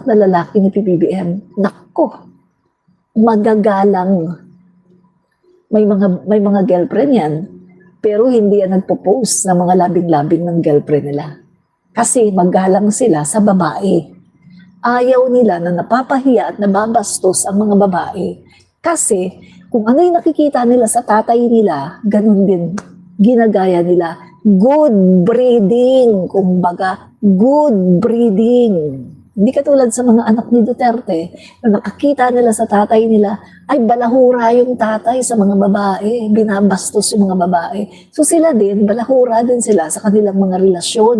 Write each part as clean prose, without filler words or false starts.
na lalaki ni PBBM, nako, magagalang. May mga girlfriend yan, pero hindi yan nagpo-post ng mga labing-labing ng girlfriend nila. Kasi magalang sila sa babae. Ayaw nila na napapahiya at nababastos ang mga babae. Kasi kung ano yung nakikita nila sa tatay nila, ganun din ginagaya nila. Good breeding, kumbaga, good breeding. Hindi katulad sa mga anak ni Duterte, na nakakita nila sa tatay nila, ay balahura yung tatay sa mga babae, binabastos yung mga babae. So sila din, balahura din sila sa kanilang mga relasyon.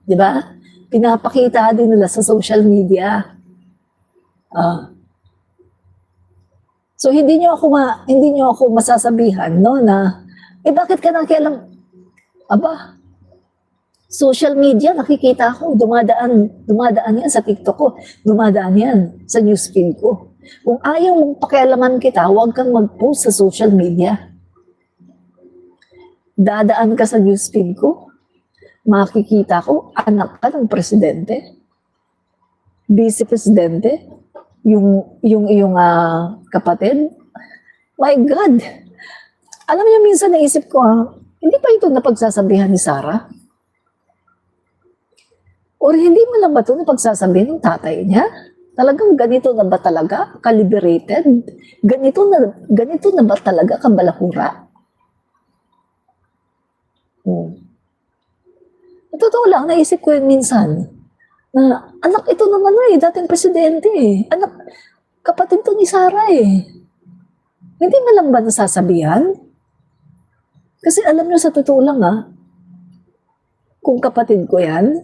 Di ba? Pinapakita din nila sa social media. So hindi niyo ako masasabihan no na bakit ka nakialam? Aba, social media nakikita ko, dumadaan yan sa TikTok ko, dumadaan yan sa newsfeed ko. Kung ayaw mong pakialaman kita, huwag kang mag-post sa social media. Dadaan ka sa newsfeed ko, makikita ko, anak ka ng presidente, vice-presidente, yung iyong kapatid. My God! Alam niyo, minsan naisip ko, hindi pa ito napagsasabihan ni Sarah? Or hindi mo lang ba ito napagsasabihan ng tatay niya? Talagang ganito na ba talaga? Calibrated? Ganito na ba talaga kabalahura? Totoo lang, naisip ko yun minsan, na anak ito naman dating presidente Anak, kapatid to ni Sarah Hindi mo lang ba nasasabihan? Kasi alam nyo sa totoo lang kung kapatid ko yan,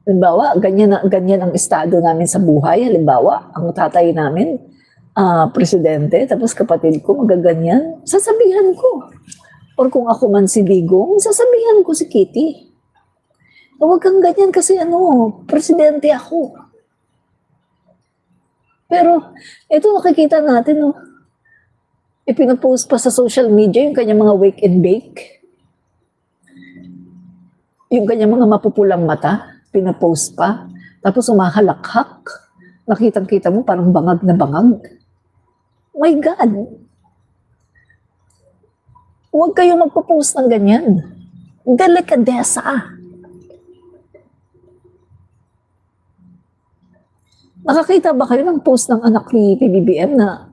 halimbawa, ganyan ang estado namin sa buhay, halimbawa, ang tatay namin, presidente, tapos kapatid ko magaganyan, sasabihan ko. Or kung ako man si Digong, sasabihan ko si Kitty. Huwag kang ganyan kasi presidente ako. Pero, ito nakikita natin, ipinopost pa sa social media yung kanyang mga wake and bake. Yung kanyang mga mapupulang mata, pinopost pa. Tapos umahalakhak. Nakitang-kita mo parang bangag na bangag. My God! Huwag kayo magpo-post ng ganyan. Delikadesa. Nakakita ba kayo ng post ng anak ni PBBM na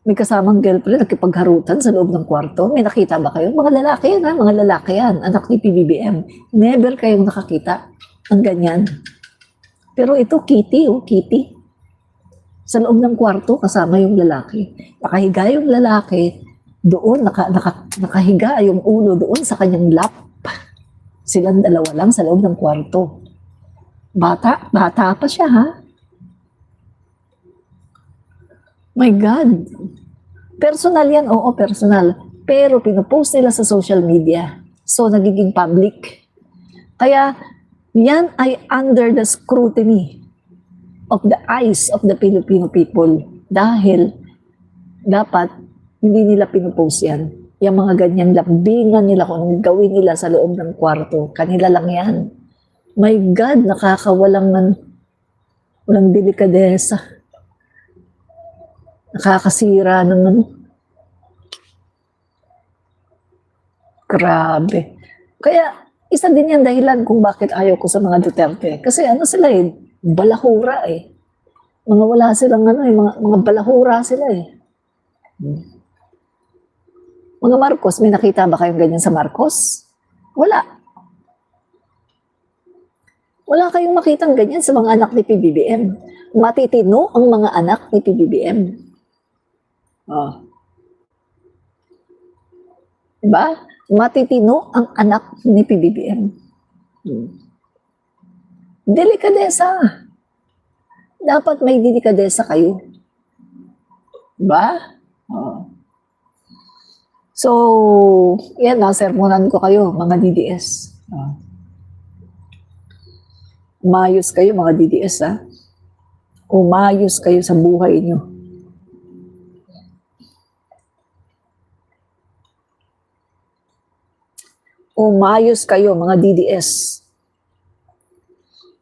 may kasamang girlfriend nakipagharutan sa loob ng kwarto? May nakita ba kayo? Mga lalaki yan mga lalaki yan, anak ni PBBM. Never kayong nakakita ng ganyan. Pero ito, Kitty, Kitty. Sa loob ng kwarto, kasama yung lalaki. Nakahiga yung lalaki, doon, nakahiga yung ulo doon sa kanyang lap. Silang dalawa lang sa loob ng kwarto. Bata pa siya, My God. Personal yan, oo, personal. Pero pinopost nila sa social media. So, nagiging public. Kaya, yan ay under the scrutiny of the eyes of the Filipino people. Dahil, dapat, hindi nila pinopost yan. Yung mga ganyang lambingan nila, kung anong gawin nila sa loob ng kwarto, kanila lang yan. My God, nakakawalang delikadesa. Nakakasira ng Grabe. Kaya, isa din yan dahilan kung bakit ayaw ko sa mga Duterte. Kasi sila balahura Mga wala silang mga balahura sila Mga Marcos, may nakita ba kayong ganyan sa Marcos? Wala. Wala kayong makitang ganyan sa mga anak ni PBBM. Matitino ang mga anak ni PBBM. Diba? Matitino ang anak ni PBBM. Delikadesa. Dapat may delikadesa kayo. Diba? So, yan, nasermonan ko kayo, mga DDS. Umayos kayo, mga DDS, Umayos kayo sa buhay nyo. Umayos kayo, mga DDS.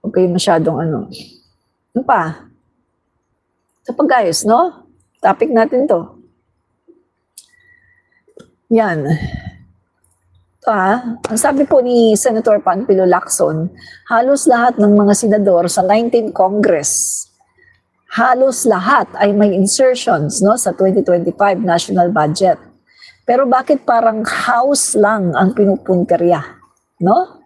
Huwag kayo masyadong ano. Ano pa? Sa pag-ayos, no? Topic natin to. Yan. Ang sabi po ni Senator Panfilo Lacson, halos lahat ng mga senador sa 19th Congress, halos lahat ay may insertions no, sa 2025 national budget. Pero bakit parang House lang ang pinupunterya? No?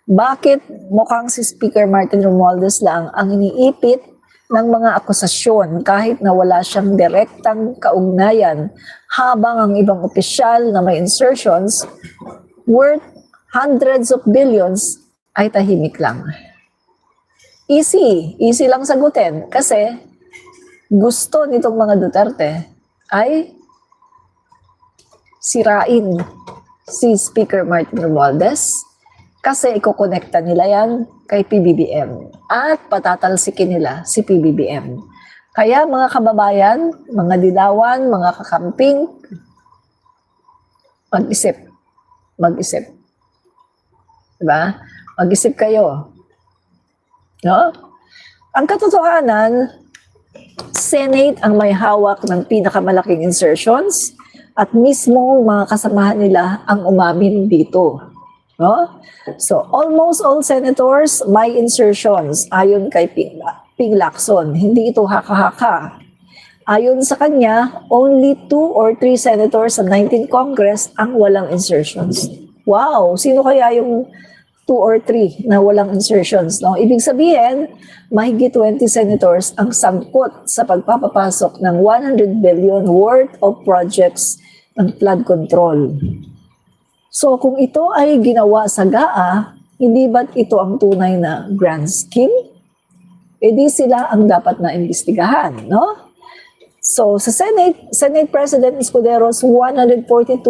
Bakit mukhang si Speaker Martin Romualdez lang ang iniipit ng mga akusasyon kahit na wala siyang direktang kaugnayan, habang ang ibang opisyal na may insertions worth hundreds of billions ay tahimik lang? Easy lang sagutin kasi gusto nitong mga Duterte ay sirain si Speaker Martin Romualdez kasi ikokonekta nila yan kay PBBM at patatalsikin nila si PBBM. Kaya mga kababayan, mga dilawan, mga kakamping, mag-isip. Diba? Mag-isip kayo. No? Ang katotohanan, Senate ang may hawak ng pinakamalaking insertions at mismo mga kasamahan nila ang umamin dito. No? So, almost all senators may insertions ayon kay Ping Lacson. Hindi ito haka-haka. Ayon sa kanya, only 2 or 3 senators sa 19th Congress ang walang insertions. Wow! Sino kaya yung 2 or 3 na walang insertions? No? Ibig sabihin, mahigit 20 senators ang sangkot sa pagpapapasok ng 100 billion worth of projects ng flood control. So kung ito ay ginawa sa GAA, hindi ba't ito ang tunay na grand scheme? E di sila ang dapat na imbestigahan, no? So sa Senate President Escudero's 142.7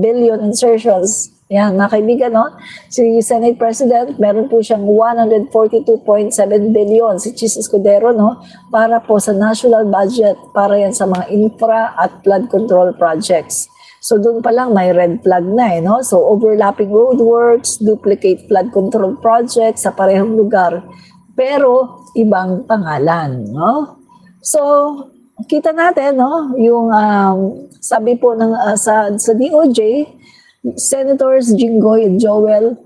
billion insertions, yan mga kaibigan, no? Si Senate President, meron po siyang 142.7 billion, si Chis Escudero, no? Para po sa national budget, para yan sa mga infra at flood control projects. So doon pa lang may red flag na no? So overlapping roadworks, duplicate flood control projects sa parehong lugar, pero ibang pangalan, no? So kita natin, no, yung sabi po ng sa DOJ, Senators Jinggoy and Joel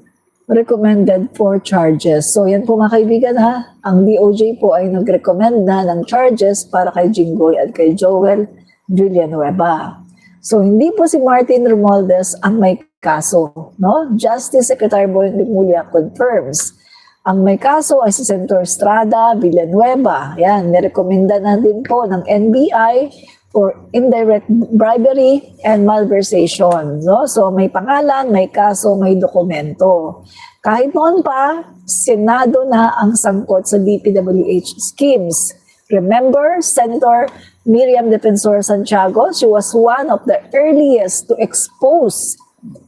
recommended 4 charges. So yan po mga kaibigan ang DOJ po ay nag-recommend na ng charges para kay Jinggoy at kay Joel Villanueva. So hindi po si Martin Romualdez ang may kaso, no? Justice Secretary Boying Rimulya confirms. Ang may kaso ay si Senator Estrada Villanueva. Yan, nirekomenda na din po ng NBI for indirect bribery and malversation, no? So may pangalan, may kaso, may dokumento. Kahit noon pa, Senado na ang sangkot sa DPWH schemes. Remember, Senator Miriam Defensor Santiago, she was one of the earliest to expose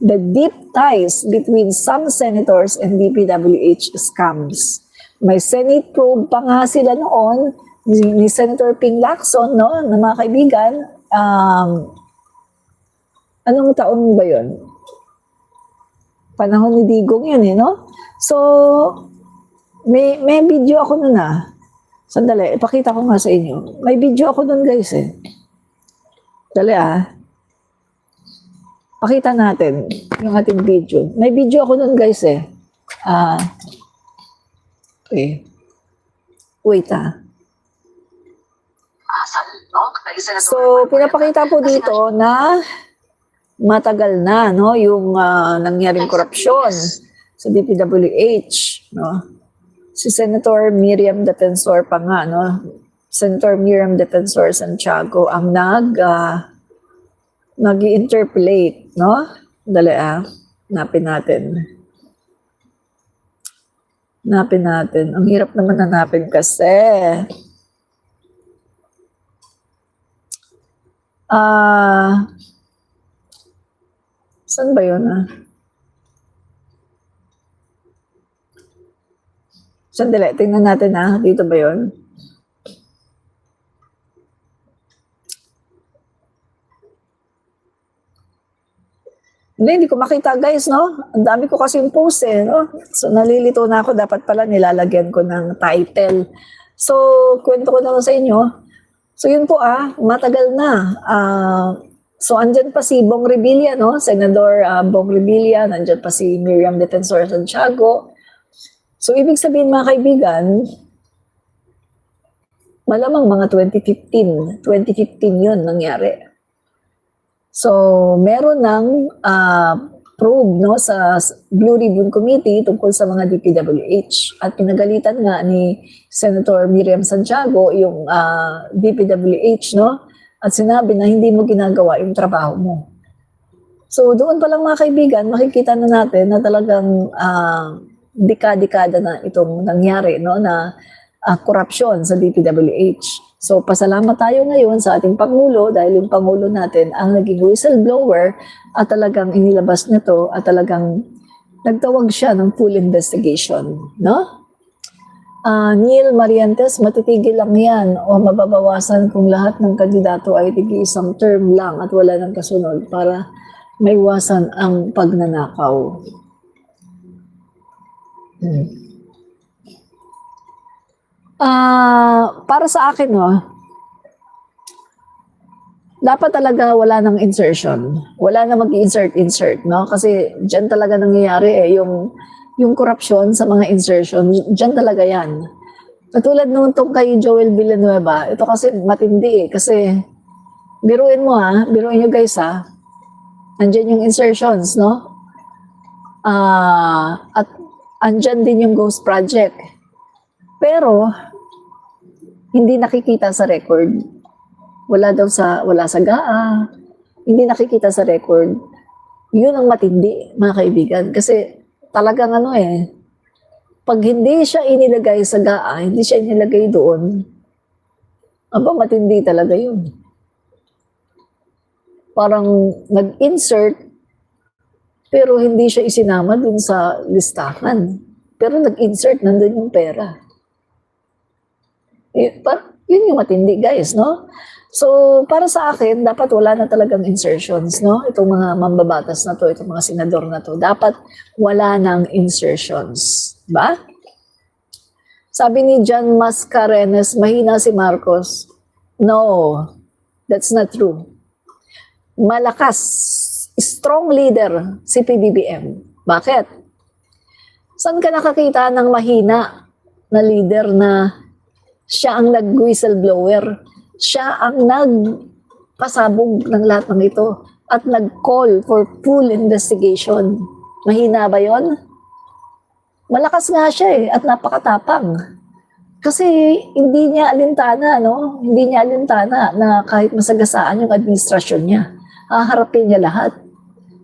the deep ties between some senators and DPWH scams. May Senate probe pa nga sila noon ni Senator Ping Lacson, no, na mga kaibigan. Anong taon ba yun? Panahon ni Digong yan, no? So, may video ako nun Sandali, ipakita ko nga sa inyo. May video ako doon guys Dali Pakita natin yung ating video. May video ako doon guys okay. Wait So, pinapakita po dito na matagal na, no, yung nangyaring korupsyon sa DPWH, no? Si Senator Miriam Defensor pa nga, no? Senator Miriam Defensor Santiago ang nag-interpolate, no? Dali napin natin. Ang hirap naman hanapin kasi. Saan ba yun Sandali, tingnan natin dito ba yun? Hindi ko makita guys, no? Ang dami ko kasi yung post eh, no? So nalilito na ako, dapat pala nilalagyan ko ng title. So, kwento ko na lang sa inyo. So yun po matagal na. So andyan pa si Bong Revilla, no? Senador Bong Revilla, nandyan pa si Miriam Defensor Santiago. So ibig sabihin mga kaibigan, malamang mga 2015 yun nangyari. So, meron ng probe no, sa Blue Ribbon Committee tungkol sa mga DPWH. At pinagalitan nga ni Senator Miriam Santiago yung DPWH, no? At sinabi na hindi mo ginagawa yung trabaho mo. So, doon pa lang mga kaibigan, makikita na natin na talagang dekada na itong nangyari, no? Na korupsyon sa DPWH. So, pasalamat tayo ngayon sa ating Pangulo dahil yung Pangulo natin ang naging whistleblower at talagang inilabas nito at talagang nagtawag siya ng full investigation. No? Neil Mariantes, matitigil lang yan o mababawasan kung lahat ng kandidato ay tig-isang term lang at wala ng kasunod para maiwasan ang pagnanakaw. Para sa akin, dapat talaga wala ng insertion. Wala na mag-insert, no? Kasi dyan talaga nangyayari yung corruption sa mga insertion, dyan talaga yan. Katulad nung kay Joel Villanueva, ito kasi matindi kasi biruin nyo guys andyan yung insertions, no? At andyan din yung Ghost Project. Pero, hindi nakikita sa record. Wala sa GAA. Hindi nakikita sa record. Yun ang matindi, mga kaibigan. Kasi talagang pag hindi siya inilagay sa GAA, hindi siya inilagay doon, matindi talaga yun. Parang nag-insert, pero hindi siya isinama dun sa listahan. Pero nag-insert, nandun yung pera. Yun yung matindi guys, no? So, para sa akin, dapat wala na talagang insertions, no? Itong mga mambabatas na to, itong mga senador na to, dapat wala ng insertions. Ba? Sabi ni John Mascarenes, mahina si Marcos. No, that's not true. Malakas, strong leader si PBBM. Bakit? Saan ka nakakita ng mahina na leader na siya ang nag-whistleblower, siya ang nagpasabog ng lahat ng ito at nag-call for full investigation. Mahina ba yon? Malakas nga siya at napakatapang. Kasi hindi niya alintana, no? Hindi niya alintana na kahit masagasaan yung administrasyon niya, haharapin niya lahat.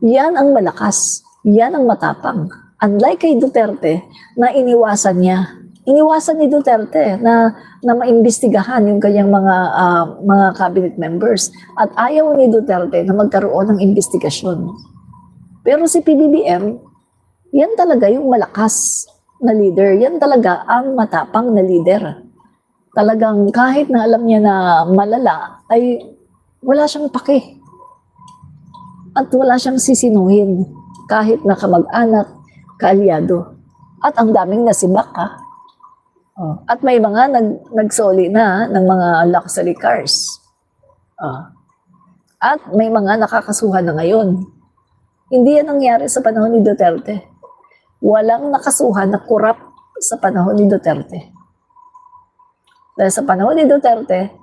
Yan ang malakas. Yan ang matapang. Unlike kay Duterte na iniwasan niya. Iniwasan ni Duterte na maimbestigahan yung kanyang mga cabinet members at ayaw ni Duterte na magkaroon ng investigasyon. Pero si PBBM, yan talaga yung malakas na leader. Yan talaga ang matapang na leader. Talagang kahit na alam niya na malala, ay wala siyang pake. At wala siyang sisinuhin kahit na kamag-anak, kaalyado. At ang daming nasibak At may mga nagsoli na ng mga luxury cars. At may mga nakakasuhan na ngayon. Hindi yan nangyari sa panahon ni Duterte. Walang nakasuhan na corrupt sa panahon ni Duterte. Dahil sa panahon ni Duterte,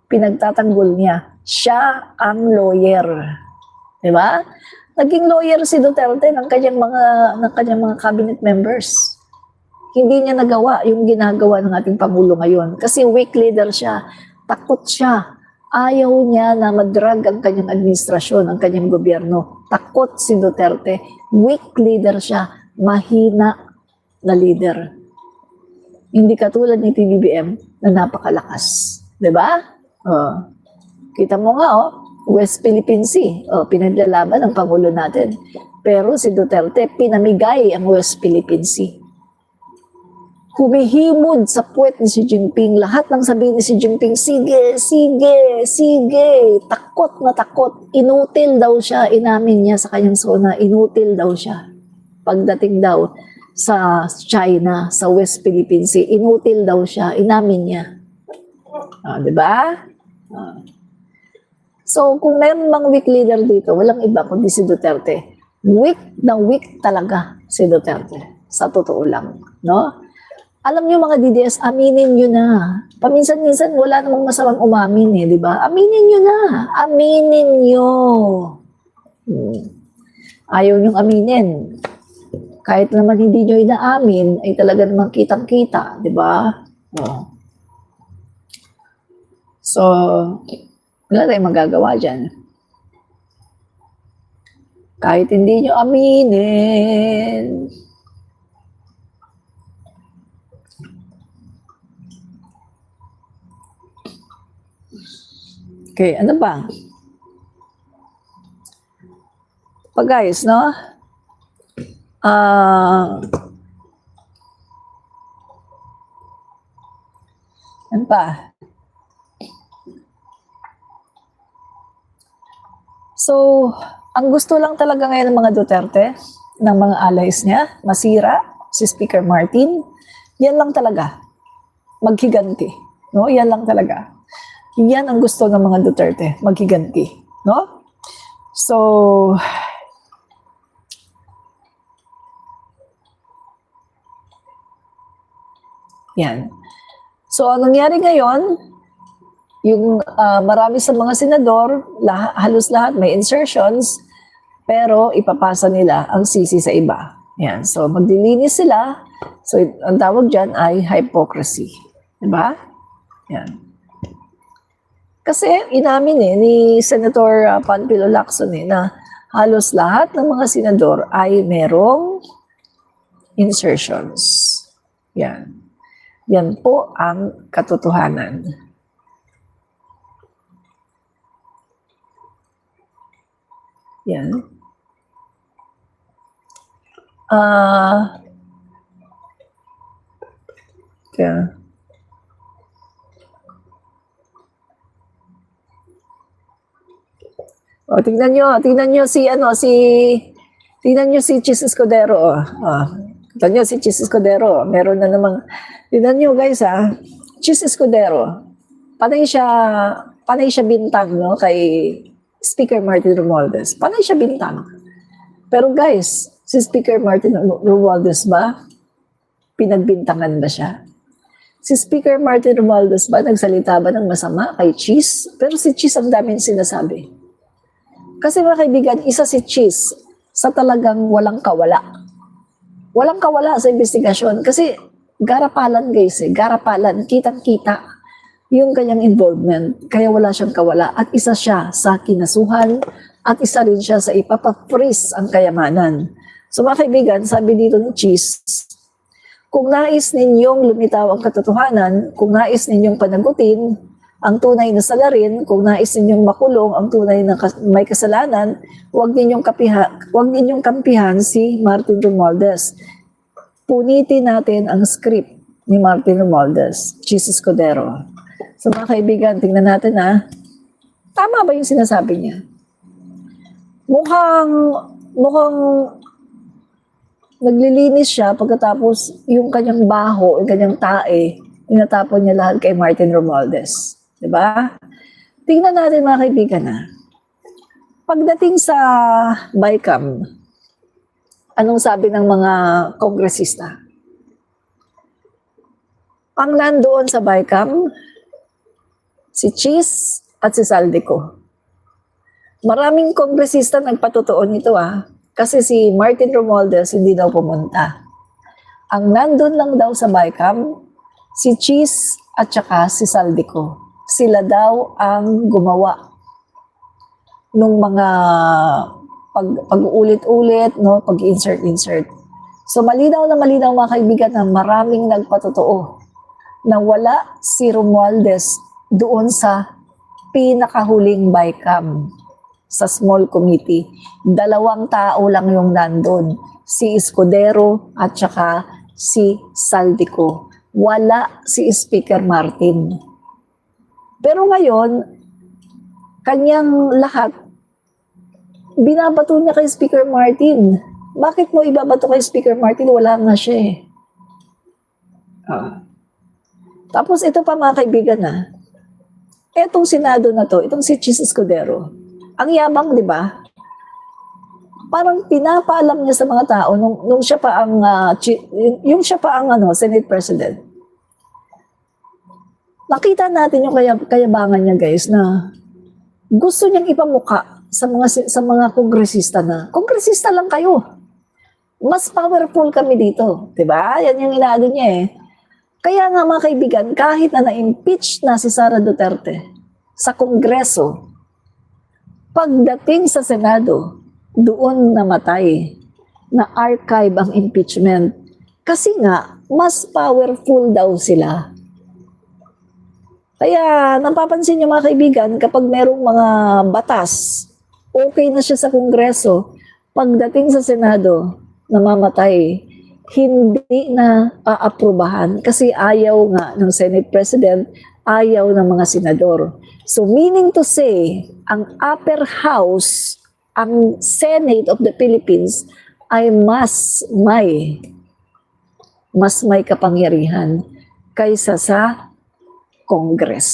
pinagtatanggol niya. Siya ang lawyer. Diba? Naging lawyer si Duterte ng kanyang mga cabinet members. Hindi niya nagawa yung ginagawa ng ating Pangulo ngayon. Kasi weak leader siya. Takot siya. Ayaw niya na madrag ang kanyang administrasyon, ang kanyang gobyerno. Takot si Duterte. Weak leader siya. Mahina na leader. Hindi katulad ni PBBM na napakalakas. Diba? Kita mo nga, West Philippine Sea. Pinaglalaban ng Pangulo natin. Pero si Duterte, pinamigay ang West Philippine Sea. humihimod sa puwet ni Xi Jinping. Lahat ng sabihin ni Xi Jinping, sige, sige, sige. Takot na takot. Inutil daw siya. Inamin niya sa kanyang sona, inutil daw siya. Pagdating daw sa China, sa West Philippine Sea, inutil daw siya. Inamin niya. Di ba? So, kung mayroon mga weak leader dito, walang iba kundi si Duterte. Weak na weak talaga si Duterte. Sa totoo lang. No? Alam niyo mga DDS, aminin niyo na. Paminsan-minsan wala namang masamang umamin eh, di ba? Aminin niyo na. Aminin niyo. Ayaw niyong aminin. Kahit naman hindi niyo inaamin, ay talaga namang kitang-kita, di ba? So, wala tayong magagawa dyan. Kahit hindi niyo aminin. Okay, ano ba? Pa guys, no? Ano pa? So, ang gusto lang talaga ngayon ng mga Duterte, ng mga allies niya, masira si Speaker Martin, yan lang talaga. Maghiganti. No? Yan lang talaga. Yan ang gusto ng mga Duterte, maghiganti. No? So, yan. So, ang nangyari ngayon, yung marami sa mga senador, halos lahat may insertions, pero ipapasa nila ang sisi sa iba. Yan. So, maglilinis sila. So, ang tawag dyan ay hypocrisy. Diba? Yan. Kasi inamin ni Senator Panfilo Lacson na halos lahat ng mga senador ay merong insertions. Yan. Yan po ang katotohanan. Yan. Kaya, tingnan nyo si Chis Escudero. Tingnan nyo si Chis Escudero. Meron na namang, tingnan nyo guys Chis Escudero. Panay siya bintang, no, kay Speaker Martin Romualdez. Panay siya bintang. Pero guys, si Speaker Martin Romualdez ba, pinagbintangan ba siya? Si Speaker Martin Romualdez ba, nagsalita ba ng masama kay Chis? Pero si Chis ang daming sinasabi. Kasi mga kaibigan, isa si Chis sa talagang walang kawala. Walang kawala sa investigasyon. Kasi garapalan guys garapalan, kitang-kita yung kanyang involvement. Kaya wala siyang kawala. At isa siya sa kinasuhan at isa rin siya sa ipapapris ang kayamanan. So mga kaibigan, sabi dito ni Chis, kung nais ninyong lumitaw ang katotohanan, kung nais ninyong panagutin ang tunay na salarin, kung nais ninyong makulong ang tunay na may kasalanan, huwag ninyong kampihan si Martin Romualdez. Punitin natin ang script ni Martin Romualdez, Chis Escudero. So mga kaibigan, tingnan natin tama ba yung sinasabi niya? Mukhang naglilinis siya pagkatapos yung kanyang baho, yung kanyang tae, inatapon niya lahat kay Martin Romualdez. Diba? Tingnan natin mga kaibigan pagdating sa BICAM, anong sabi ng mga kongresista? Ang nandoon sa BICAM, si Chis at si Saldico. Maraming kongresista nagpatotoo nito kasi si Martin Romualdez hindi daw pumunta. Ang nandun lang daw sa BICAM, si Chis at saka si Saldico. Sila daw ang gumawa nung mga pag-ulit-ulit, no, pag-insert. So malinaw na malinaw mga kaibigan na maraming nagpatotoo na wala si Romualdez doon sa pinakahuling BICAM sa small committee. 2 tao lang yung nandun, si Escudero at saka si Saldico. wala si Speaker Martin. Pero ngayon, kanyang lahat, binabato niya kay Speaker Martin. Bakit mo ibabato kay Speaker Martin? Wala nga siya eh. Tapos ito pa mga kaibigan etong Senado na to, itong si Chis Escudero, ang yabang, di ba? Parang pinapaalam niya sa mga tao nung siya pa ang yung siya pa ang Senate President. Nakita natin yung kayabangan niya, guys, na gusto niyang ipamuka sa mga kongresista na kongresista lang kayo. Mas powerful kami dito, 'di ba? Yan yung inaano niya eh. Kaya nga mga kaibigan, kahit na na-impeach na si Sara Duterte sa Kongreso, pagdating sa Senado, doon namatay, na archive ang impeachment. Kasi nga, mas powerful daw sila. Kaya, napapansin niyo mga kaibigan, kapag merong mga batas, okay na siya sa Kongreso, pagdating sa Senado, namamatay, hindi na aaprubahan kasi ayaw nga ng Senate President, ayaw ng mga senador. So meaning to say, ang upper house, ang Senate of the Philippines ay mas may kapangyarihan kaysa sa Congress.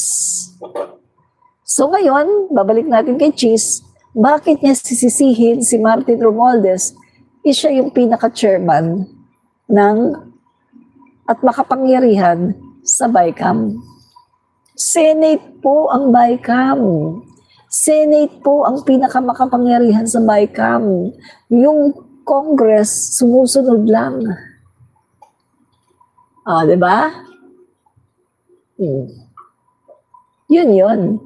So ngayon, babalik natin kay Chis, bakit niya sisisihin si Martin Romualdez? Siya yung pinaka-chairman at makapangyarihan sa BICAM. Senate po ang BICAM. Senate po ang pinakamakapangyarihan sa BICAM. Yung Congress, sumusunod lang. Di ba? Yun.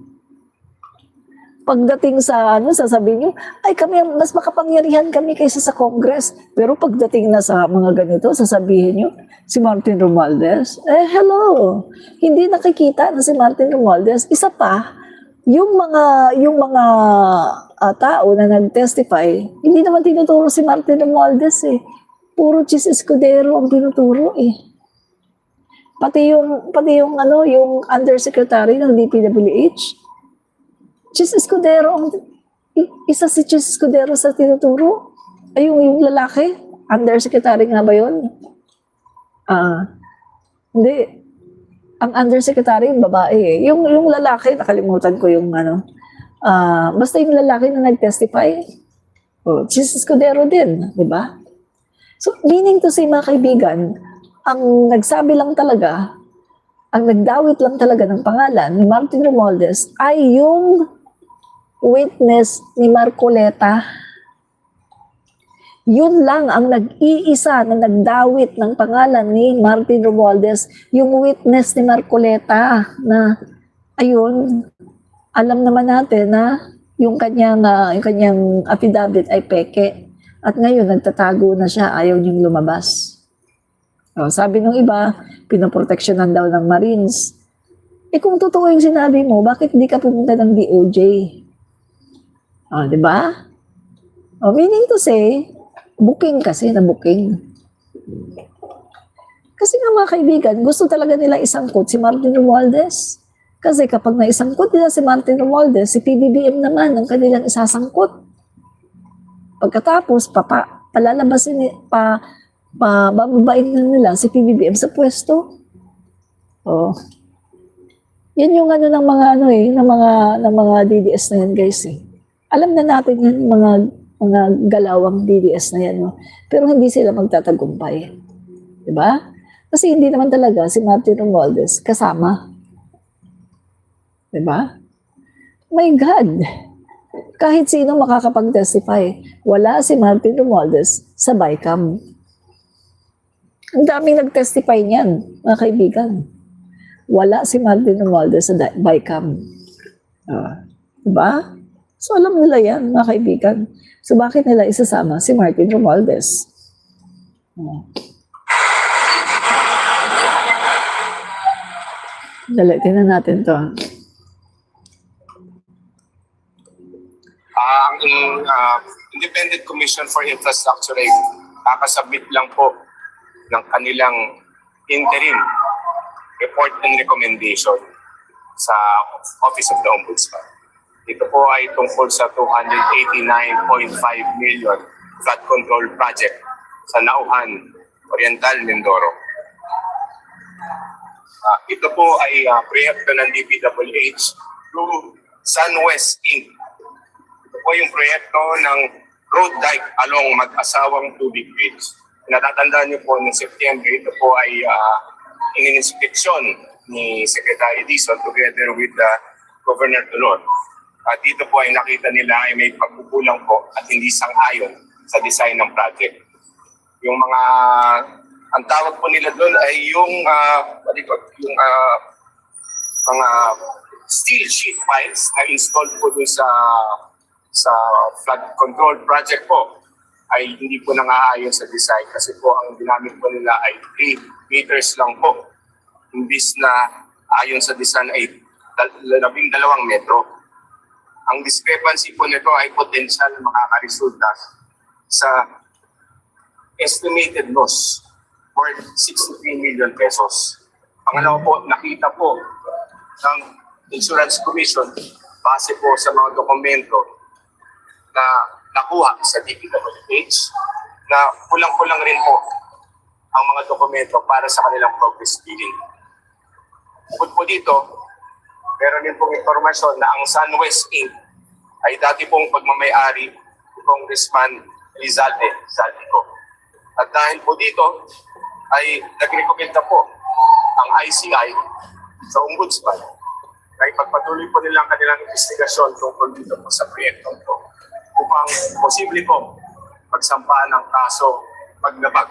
Pagdating sa sasabihin nyo, ay kami, mas makapangyarihan kami kaysa sa Congress. Pero pagdating na sa mga ganito, sasabihin nyo, si Martin Romualdez, hello, hindi nakikita na si Martin Romualdez. Isa pa, yung mga tao na nag-testify, hindi naman tinuturo si Martin Romualdez eh. Puro Chis Escudero ang tinuturo eh. Pati yung undersecretary ng DPWH, Chis Escudero, isa si Chis Escudero sa tinuturo. Ay, yung lalaki, undersecretary nga ba yun? Hindi. Ang undersecretary, yung babae eh. Yung lalaki, nakalimutan ko yung basta yung lalaki na nag-testify, Chis Escudero din, di ba? So, meaning to say mga kaibigan, ang nagsabi lang talaga, ang nagdawit lang talaga ng pangalan ni Martin Romualdez ay yung witness ni Marcoleta. Yun lang ang nag-iisa na nagdawit ng pangalan ni Martin Romualdez, yung witness ni Marcoleta na ayun, alam naman natin na yung kanyang affidavit ay peke. At ngayon nagtatago na siya, ayaw niyang lumabas. Sabi ng iba, pinoproteksyonan daw ng Marines. Kung totoo yung sinabi mo, bakit hindi ka pumunta ng DOJ? Di ba? Meaning to say, booking kasi na booking. Kasi nga mga kaibigan, gusto talaga nila isangkot si Martin Romualdez. Kasi kapag naisangkot nila si Martin Romualdez, si PBBM naman ang kanilang isasangkot. Pagkatapos, palalabasin, bababain na nila si PBBM sa pwesto. Yan yung ng mga DDS na yan, guys eh. Alam na natin yan, mga galawang DDS na yan. Pero hindi sila magtatagumpay. Diba? Kasi hindi naman talaga si Martin Romualdez kasama. Diba? My God! Kahit sino makakapag-testify, wala si Martin Romualdez sa BICAM. Ang daming nag-testify niyan, mga kaibigan. Wala si Martin Romualdez sa BICAM. Diba? So alam nila yan, mga kaibigan. So bakit nila isasama si Martin Romualdez? Dali, tingnan natin to. Ang Independent Commission for Infrastructure ay kakasubmit lang po ng kanilang interim report and recommendation sa Office of the Ombudsman. Ito po ay tungkol sa 289.5 million flood control project sa Nauhan, Oriental, Mindoro. Ito po ay proyekto ng DPWH through SunWest Inc. Ito po yung proyekto ng road dike along Mag-asawang Tubig Bridge. Natatandaan niyo po noong September, ito po ay ininspeksyon ni Secretary Dizon together with Governor Tulor. At dito po ay nakita nila ay may pagkukulang po at hindi sang-ayon sa design ng project. Yung mga, ang tawag po nila doon ay yung, mga steel sheet piles na installed po doon sa flood control project po ay hindi po nang-aayon sa design kasi po ang ginamit po nila ay 3 meters lang po. Imbis na ayon sa design ay 12 metro. Ang discrepancy po nito ay potential makakaresulta sa estimated loss worth 63 million pesos. Pangalawa po, nakita po ng Insurance Commission base po sa mga dokumento na nakuha sa DPWH na kulang-kulang rin po ang mga dokumento para sa kanilang progress billing. Bukod po dito, meron din pong informasyon na ang SunWest Inc. ay dati pong pagmamayari ni Congressman Rizalde Zaldico. At dahil po dito ay nagrekomenda po ang ICI sa Ombudsman na ipagpatuloy po nilang kanilang investigasyon tungkol dito po sa proyektong ito upang posible po magsampahan ng kaso paglabag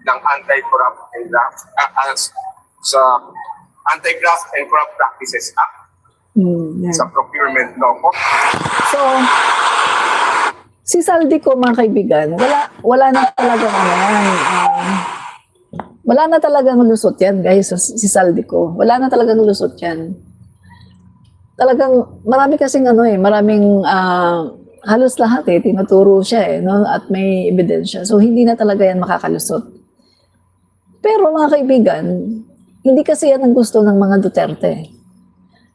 ng Anti-Corrupt and sa Anti-Graft and Corrupt Practices Act sa procurement law po. So, si Zaldico, mga kaibigan, wala na talaga wala na talagang lusot yan, guys, si Zaldico. Wala na talagang lusot yan. Talagang, marami kasing maraming halos lahat tinuturo siya no? At may ebidensya. So, hindi na talaga yan makakalusot. Pero mga kaibigan, hindi kasi yan ang gusto ng mga Duterte.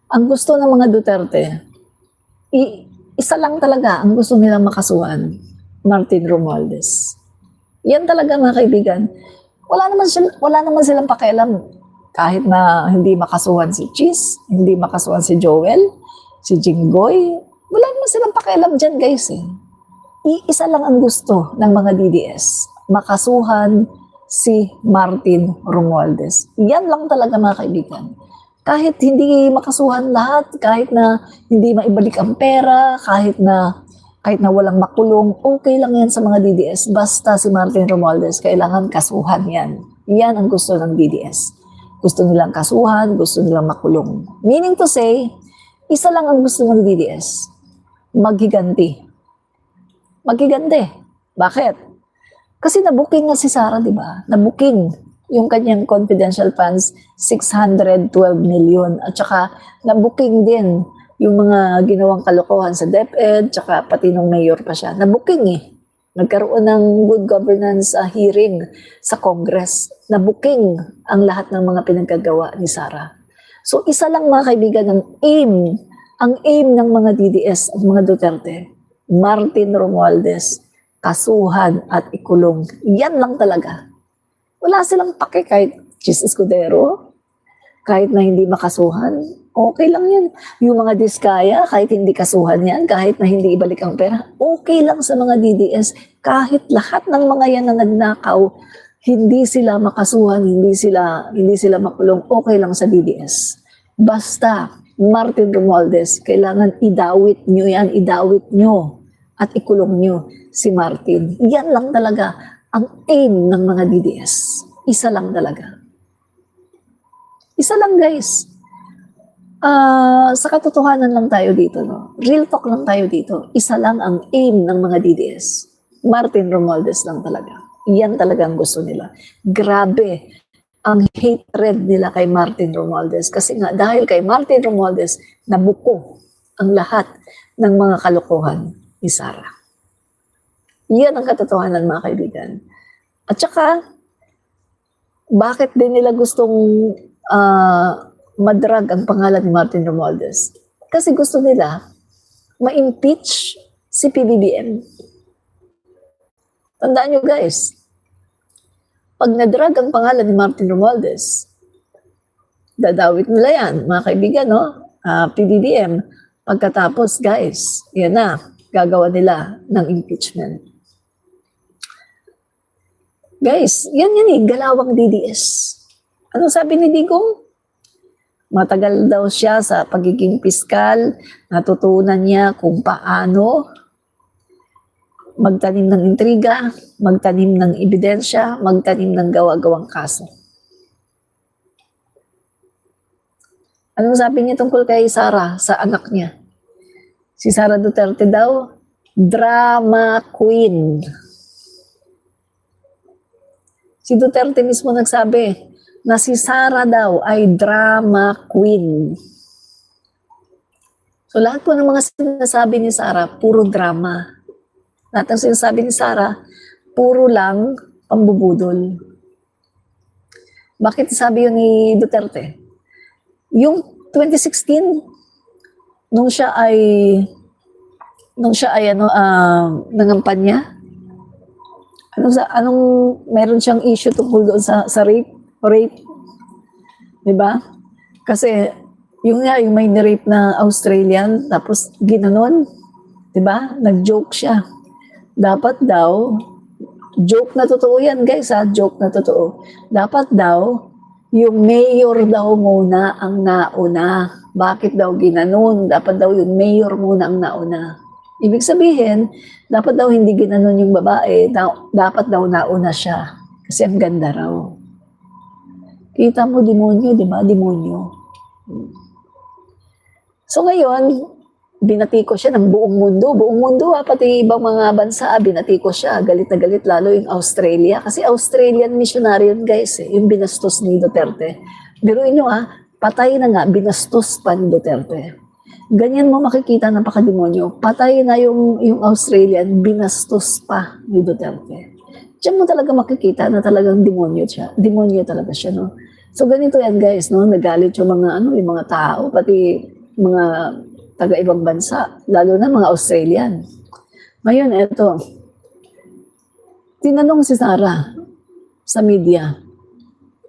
Ang gusto ng mga Duterte, isa lang talaga ang gusto nilang makasuhan, Martin Romualdez. Yan talaga mga kaibigan. Wala naman silang pakialam kahit na hindi makasuhan si Cheese, hindi makasuhan si Joel, si Jinggoy. Wala naman silang pakialam dyan, guys. Iisa lang ang gusto ng mga DDS, makasuhan si Martin Romualdez. Yan lang talaga mga kaibigan. Kahit hindi makasuhan lahat, kahit na hindi maibalik ang pera, kahit na walang makulong, okay lang yan sa mga DDS. Basta si Martin Romualdez, kailangan kasuhan yan. Yan ang gusto ng DDS. Gusto nilang kasuhan, gusto nilang makulong. Meaning to say, isa lang ang gusto ng DDS. Maghiganti. Maghiganti. Bakit? Kasi nabuking nga si Sara, di ba? Nabuking yung kanyang confidential funds, 612 million. At saka nabuking din yung mga ginawang kalokohan sa DepEd, tsaka pati nung mayor pa siya. Nabuking Nagkaroon ng good governance hearing sa Congress. Nabuking ang lahat ng mga pinagkagawa ni Sara. So isa lang mga kaibigan ang aim ng mga DDS at mga Duterte, Martin Romualdez, kasuhan at ikulong. Yan lang talaga. Wala silang pake kahit Chis Escudero, kahit na hindi makasuhan, okay lang yan. Yung mga diskaya, kahit hindi kasuhan yan, kahit na hindi ibalik ang pera, okay lang sa mga DDS. Kahit lahat ng mga yan na nagnakaw, hindi sila makasuhan, hindi sila makulong, okay lang sa DDS. Basta, Martin Romualdez, kailangan idawit nyo at ikulong nyo si Martin. Yan lang talaga ang aim ng mga DDS. Isa lang talaga. Isa lang, guys. Sa katotohanan lang tayo dito, no? Real talk lang tayo dito. Isa lang ang aim ng mga DDS. Martin Romualdez lang talaga. Yan talaga ang gusto nila. Grabe ang hatred nila kay Martin Romualdez. Kasi nga, dahil kay Martin Romualdez, nabuko ang lahat ng mga kalokohan ni Sara. Yan ang katotohanan, mga kaibigan. At saka, bakit din nila gustong madrag ang pangalan ni Martin Romualdez. Kasi gusto nila ma-impeach si PBBM. Tandaan nyo guys, pag nadrag ang pangalan ni Martin Romualdez, dadawit nila yan, mga kaibigan, no? PBBM. Pagkatapos, guys, yan na, gagawa nila ng impeachment. Guys, yan galawang DDS. Anong sabi ni Digong? Matagal daw siya sa pagiging piskal, natutunan niya kung paano magtanim ng intriga, magtanim ng ebidensya, magtanim ng gawa-gawang kaso. Anong sabi niya tungkol kay Sara, sa anak niya? Si Sara Duterte daw, drama queen. Si Duterte mismo nagsabi na si Sara daw ay drama queen. So lahat po ng mga sinasabi ni Sara, puro drama. Lahat ng sinasabi ni Sara, puro lang pambubudol. Bakit sabi yun ni Duterte? Yung 2016, nung siya ay nangampanya, anong meron siyang issue tungkol doon sa rape, 'di ba? Kasi yung may ni-rape na Australian tapos ginanon, 'di ba? Nag-joke siya. Dapat daw joke na totoo 'yan, guys, joke na totoo. Dapat daw yung mayor daw muna ang nauna. Bakit daw ginanon? Dapat daw yung mayor muna ang nauna. Ibig sabihin, dapat daw hindi ginanon yung babae, dapat daw nauna siya. Kasi ang ganda raw. Kita mo, demonyo, di ba? Demonyo. So ngayon, binatiko siya ng buong mundo. Buong mundo, pati ibang mga bansa, binatiko siya. Galit na galit, lalo yung Australia. Kasi Australian missionary yun, guys, yung binastos ni Duterte. Biruin nyo, patay na nga, binastos pa ni Duterte. Ganyan mo makikita, napakademonyo. Patay na yung Australian, binastos pa ni Duterte. Diyan mo talaga makikita na talagang demonyo siya. Demonyo talaga siya, no? So ganito yan, guys, no? Nagalit yung mga tao, pati mga taga-ibang bansa, lalo na mga Australian. Ngayon, eto, tinanong si Sara sa media,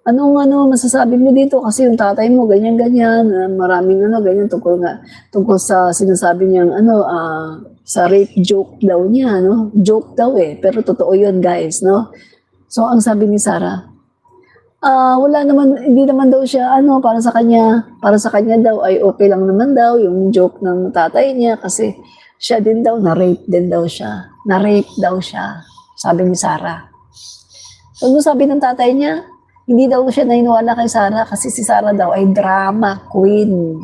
anong masasabi mo dito? Kasi yung tatay mo, ganyan-ganyan, maraming ganyan, tungkol sa sinasabi niyang, sa rape joke daw niya, no? Joke daw pero totoo yun, guys, no? So, ang sabi ni Sara, wala naman, hindi naman daw siya, para sa kanya daw ay okay lang naman daw yung joke ng tatay niya kasi siya din daw, na-rape daw siya, sabi ni Sara. So, ano sabi ng tatay niya? Hindi daw siya naniniwala kay Sara kasi si Sara daw ay drama queen.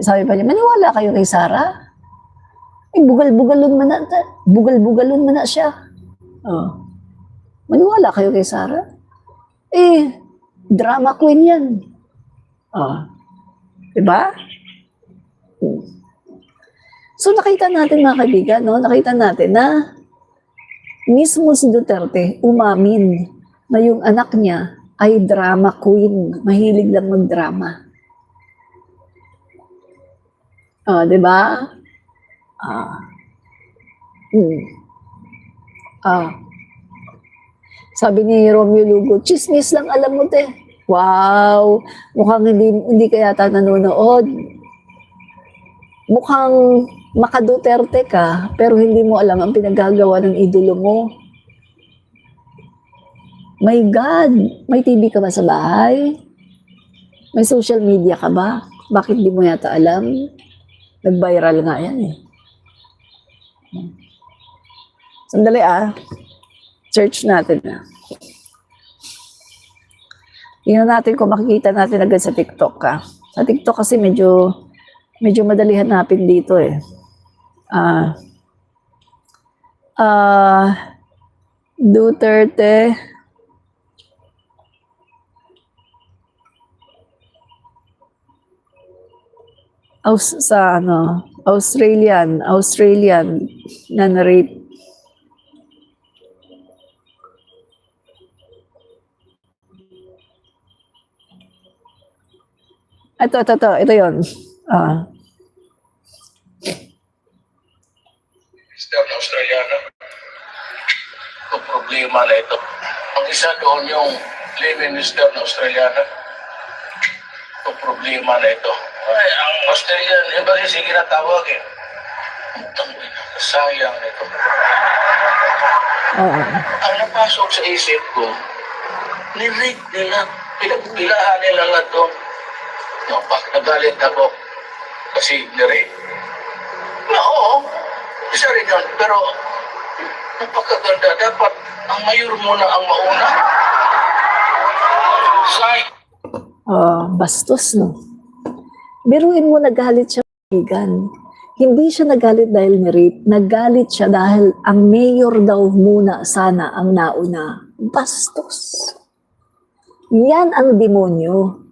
Sabi pa niya, maniwala kayo kay Sara? Bugal-bugalon man na siya. Maniwala kayo kay Sara? Drama queen yan. Diba? So nakita natin, mga kaibigan, no? Nakita natin na mismo si Duterte umamin na yung anak niya ay drama queen. Mahilig lang magdrama. Diba? Sabi ni Romeo Lugo, chismis lang alam mo, te. Wow! Mukhang hindi ka yata nanonood. Mukhang maka-Duterte ka, pero hindi mo alam ang pinagagawa ng idolo mo. My God! May TV ka ba sa bahay? May social media ka ba? Bakit di mo yata alam? Nag-viral nga yan Sandali search natin Tingnan natin kung makikita natin agad sa TikTok Sa TikTok kasi medyo madali hanapin dito Duterte Australian na rape. Ito yun. Ah, Minister ng Australiana. Ito problema na ito. Ang isa doon yung Labor Minister ng Australiana. Ito problema na ito. Ay, ang Australian, iba rin sige na tawag eh. Sayang ito. oo. Ang napasok sa isip ko, nirate nila, pinagpilahan nila nga ito. No, nagalit ako kasi nirate. Na oo, isa rin yun, pero napakaganda. Dapat ang mayor muna ang mauna. Bastos, no? Biruin mo, nagalit siya, kaibigan. Hindi siya nagalit dahil ni-rape. Nagalit siya dahil ang mayor daw muna sana ang nauna. Bastos. Yan ang demonyo.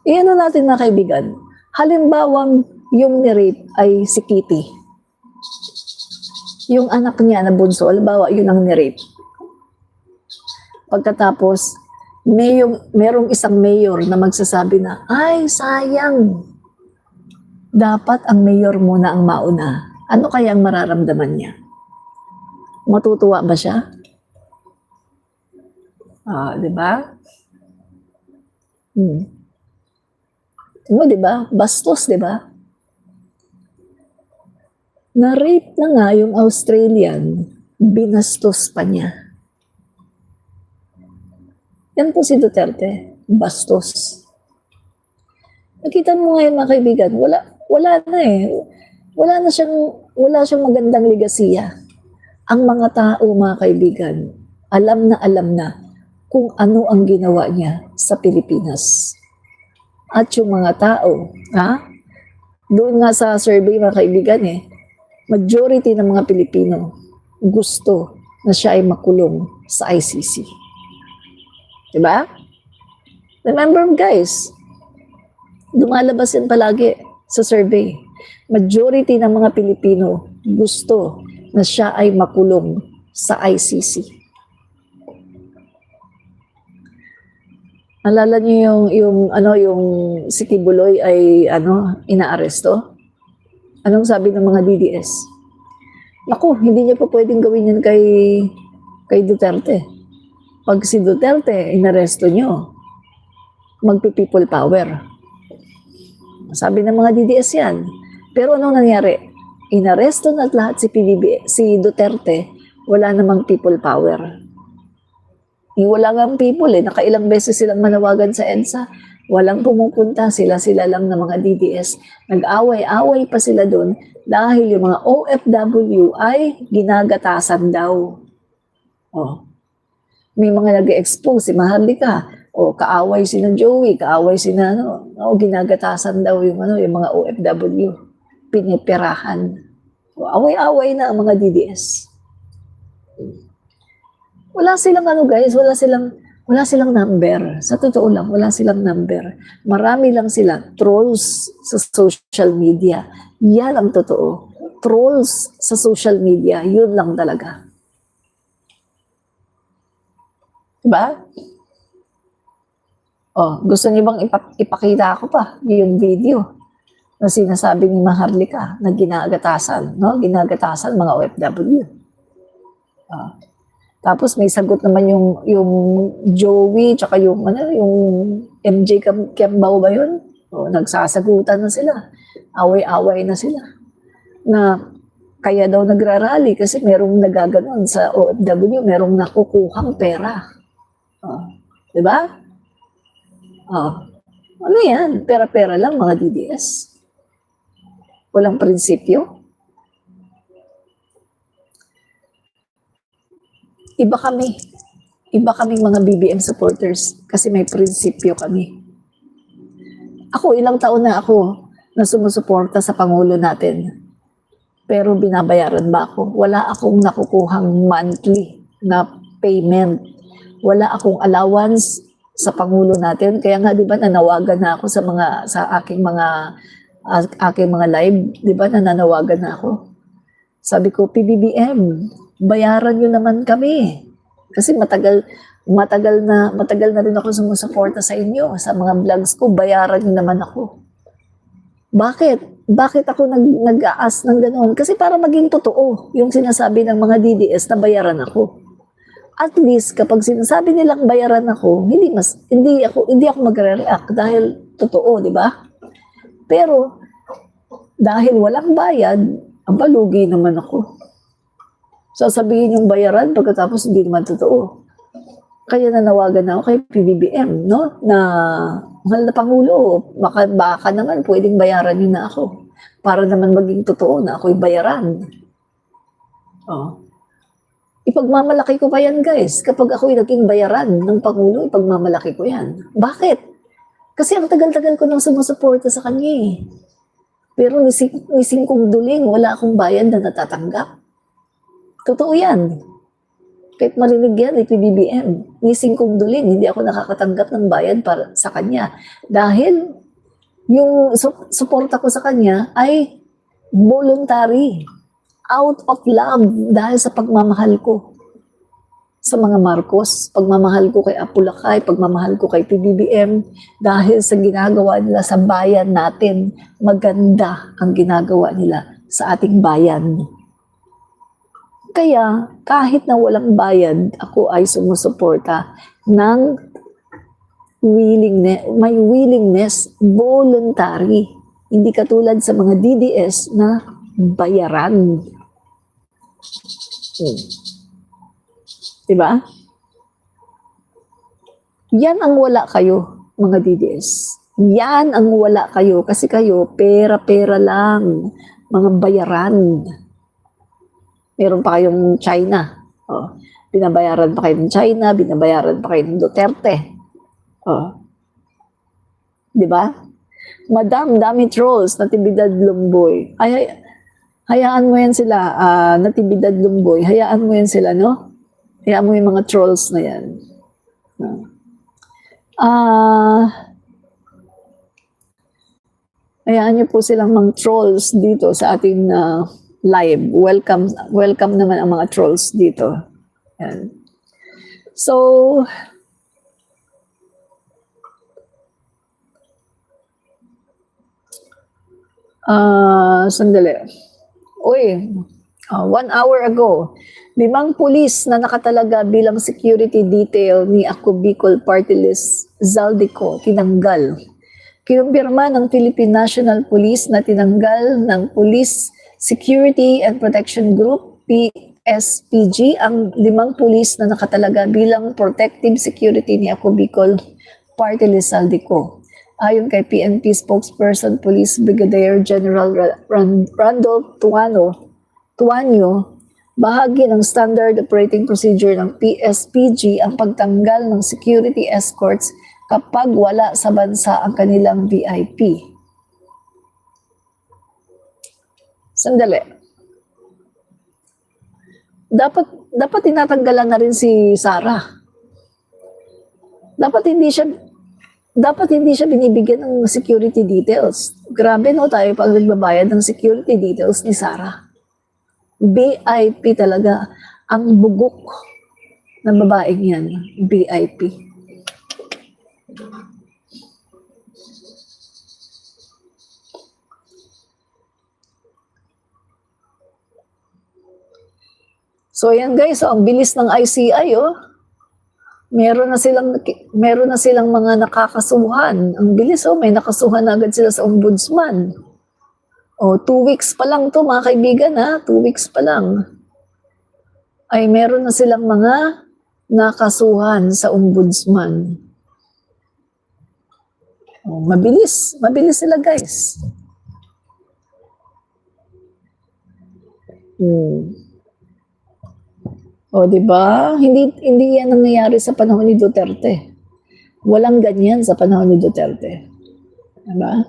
Iyan na natin na kaibigan. Halimbawang yung ni-rape ay si Kitty. Yung anak niya na bunso, halimbawa yun ang ni-rape. Pagkatapos, merong isang mayor na magsasabi na, ay, sayang. Dapat ang mayor muna ang mauna. Ano kaya ang mararamdaman niya? Matutuwa ba siya? Di ba? Di ba? Bastos, di ba? Na-rape na nga yung Australian, binastos pa niya. Yan po si Duterte, bastos. Nakita mo ngayon mga kaibigan, wala na eh. Wala siyang magandang legasiya. Ang mga tao mga kaibigan, alam na kung ano ang ginawa niya sa Pilipinas. At yung mga tao, doon nga sa survey mga kaibigan majority ng mga Pilipino gusto na siya ay makulong sa ICC. Diba? Remember guys, lumalabas yan palagi sa survey. Majority ng mga Pilipino gusto na siya ay makulong sa ICC. Alala niyo yung si Kibuloy ay inaaresto? Anong sabi ng mga DDS? Naku, hindi niya pa pwedeng gawin yan kay Duterte. Pag si Duterte inaresto niyo, magpi-people power. Sabi ng mga DDS yan. Pero anong nangyari? Inaresto na lahat si Duterte, wala namang people power. Wala nga people nakailang beses silang manawagan sa EDSA, walang pumupunta, sila lang ng mga DDS. Nag-away-away pa sila doon dahil yung mga OFW ay ginagatasan daw. May mga nag-expose, si Maharlika, kaaway si Joey, kaaway si ginagatasan daw yung mga OFW, pinipirahan. Away-away na ang mga DDS. Wala silang guys, wala silang number. Sa totoo lang, wala silang number. Marami lang sila trolls sa social media. Yan ang totoo. Trolls sa social media, yun lang talaga. Diba? Gusto niyo bang ipakita ko pa yung video na sinasabi ni Maharlika na ginagatasan, ginagatasan mga OFW. Tapos may sagot naman yung Joey tsaka yung MJ Kembao ba yun? Nagsasagutan na sila. Away-away na sila. Na kaya daw nagrarally kasi merong nagaganon sa OFW, merong nakukuhang pera. Diba? Ano yan? Pera-pera lang mga DDS. Walang prinsipyo. Iba kaming mga BBM supporters kasi may prinsipyo kami. Ako, ilang taon na ako na sumusuporta sa Pangulo natin. Pero binabayaran ba ako? Wala akong nakukuhang monthly na payment. Wala akong allowance sa Pangulo natin. Kaya nga, di ba, nanawagan na ako sa aking mga live. Di ba, nananawagan na ako. Sabi ko, PBBM, bayaran nyo naman kami. Kasi Matagal na rin ako sumusuporta sa inyo. Sa mga vlogs ko, bayaran niyo naman ako. Bakit? Bakit ako nag-aas ng gano'n? Kasi para maging totoo yung sinasabi ng mga DDS na bayaran ako. At least kapag sinasabi nilang bayaran ako, hindi ako magre-react dahil totoo, di ba? Pero dahil walang bayad, lugi naman ako. Sasabihin yung bayaran pagkatapos hindi naman totoo. Kaya nanawagan ako kay PBBM, no? Na, mahal na Pangulo, baka naman pwedeng bayaran niyo na ako. Para naman maging totoo na ako'y bayaran. Oh. Ipagmamalaki ko pa yan, guys. Kapag ako'y naging bayaran ng Pangulo, ipagmamalaki ko yan. Bakit? Kasi ang tagal-tagal ko nang sumusuporta sa kanya eh. Pero ni Singkong Duling, wala akong bayad na natatanggap. Totoo yan. Kahit marinig yan, PBBM. Ni Singkong Duling, hindi ako nakakatanggap ng bayad para sa kanya. Dahil yung suporta ko sa kanya ay voluntary. Out of love. Dahil sa pagmamahal ko sa mga Marcos, pagmamahal ko kay Apulacay, pagmamahal ko kay PBBM, dahil sa ginagawa nila sa bayan natin, maganda ang ginagawa nila sa ating bayan. Kaya, kahit na walang bayad, ako ay sumusuporta ng may willingness, voluntary. Hindi katulad sa mga DDS na bayaran. Diba? Yan ang wala kayo, mga DDS. Yan ang wala kayo kasi kayo, pera-pera lang, mga bayaran. Meron pa kayong China. Oh, binabayaran pa kayo ng China, binabayaran pa kayo ng Duterte. Oh. 'Di ba? Madam, dami trolls, Natividad Lumboy. Hayaan mo yan sila, Natividad Lumboy. Hayaan mo yan sila, no? Hayaan mo yung mga trolls na yan. Hayaan niyo po silang mga trolls dito sa ating live. Welcome naman ang mga trolls dito. Yan. So, sandali. Uy, 1 hour ago, 5 pulis na nakatalaga bilang security detail ni Ako Bicol Party List Zaldico tinanggal. Kinumpirma ng Philippine National Police na tinanggal ng Police Security and Protection Group, PSPG, ang 5 pulis na nakatalaga bilang protective security ni Ako Bicol Party List Zaldico. Ayon kay PNP spokesperson Police Brigadier General Randolph Tuanyo, bahagi ng standard operating procedure ng PSPG ang pagtanggal ng security escorts kapag wala sa bansa ang kanilang VIP. Sandali. Dapat tinatanggalan na rin si Sarah. Dapat hindi siya binibigyan ng security details. Grabe no tayo pag nagbabayad ng security details ni Sarah. VIP talaga ang bugok ng babaeng yan. VIP. So yan guys, ang bilis ng ICI Meron na silang mga nakakasuhan. Ang bilis may nakasuhan na agad sila sa ombudsman. 2 weeks pa lang to mga kaibigan 2 weeks pa lang. Ay meron na silang mga nakasuhan sa ombudsman. Mabilis sila guys. Di ba? Hindi yan nangyayari sa panahon ni Duterte. Walang ganyan sa panahon ni Duterte. Diba?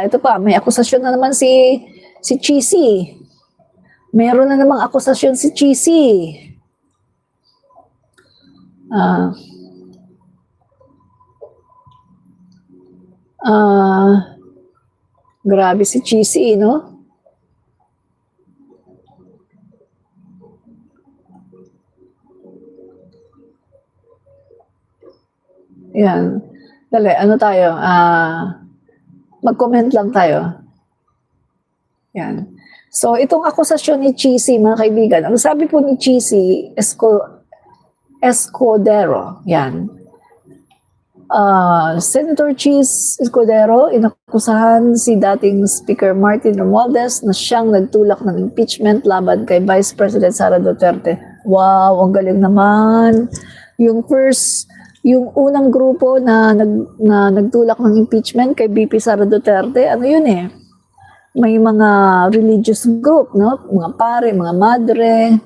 Ito pa, may akusasyon na naman si Si Cheesy. Meron na namang akusasyon si Cheesy. Ah, grabe si Cheesy, no? Yan. Dali, ano tayo? Mag-comment lang tayo. Yan. So, itong akusasyon ni Cheesy, mga kaibigan, ang sabi po ni Cheesy Escudero, yan. Senator Cheese Escudero, inakusahan si dating Speaker Martin Romualdez na siyang nagtulak ng impeachment laban kay Vice President Sara Duterte. Wow, ang galing naman. Yung unang grupo na nagtulak ng impeachment kay BP Sara Duterte, ano yun eh? May mga religious group, no? Mga pare, mga madre.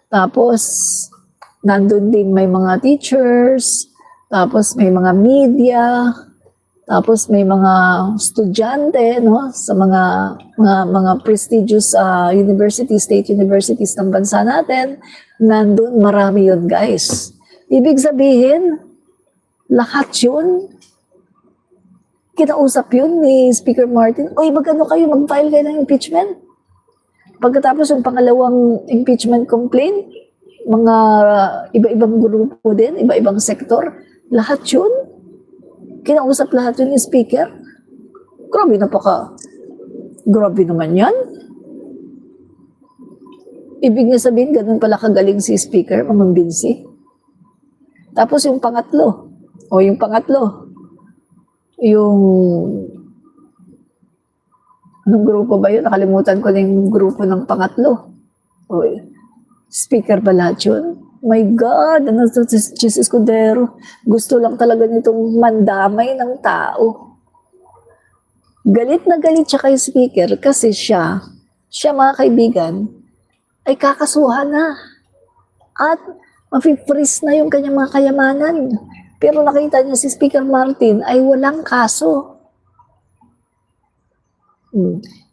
Tapos, nandun din may mga teachers. Tapos, may mga media. Tapos, may mga estudyante, no? Sa mga prestigious state universities ng bansa natin. Nandun, marami yun, guys. Ibig sabihin, lahat yun, kinausap yun ni Speaker Martin, oy, mag-ano kayo, mag-file kayo ng impeachment. Pagkatapos yung pangalawang impeachment complaint, mga iba-ibang grupo din, iba-ibang sektor, lahat yun, kinausap lahat yun ni Speaker. Grabe naman yan. Ibig niya sabihin, ganun pala kagaling si Speaker, mamambinsi. Tapos yung pangatlo, yung anong grupo ba yun? Nakalimutan ko na yung grupo ng pangatlo. Speaker ba lahat yun? My God, ano to, Jesus Escudero? Gusto lang talaga nitong mandamay ng tao. Galit na galit siya kay Speaker kasi siya mga kaibigan, ay kakasuhan na. At mapi-freeze na yung kanyang mga kayamanan. Pero nakita niya si Speaker Martin ay walang kaso.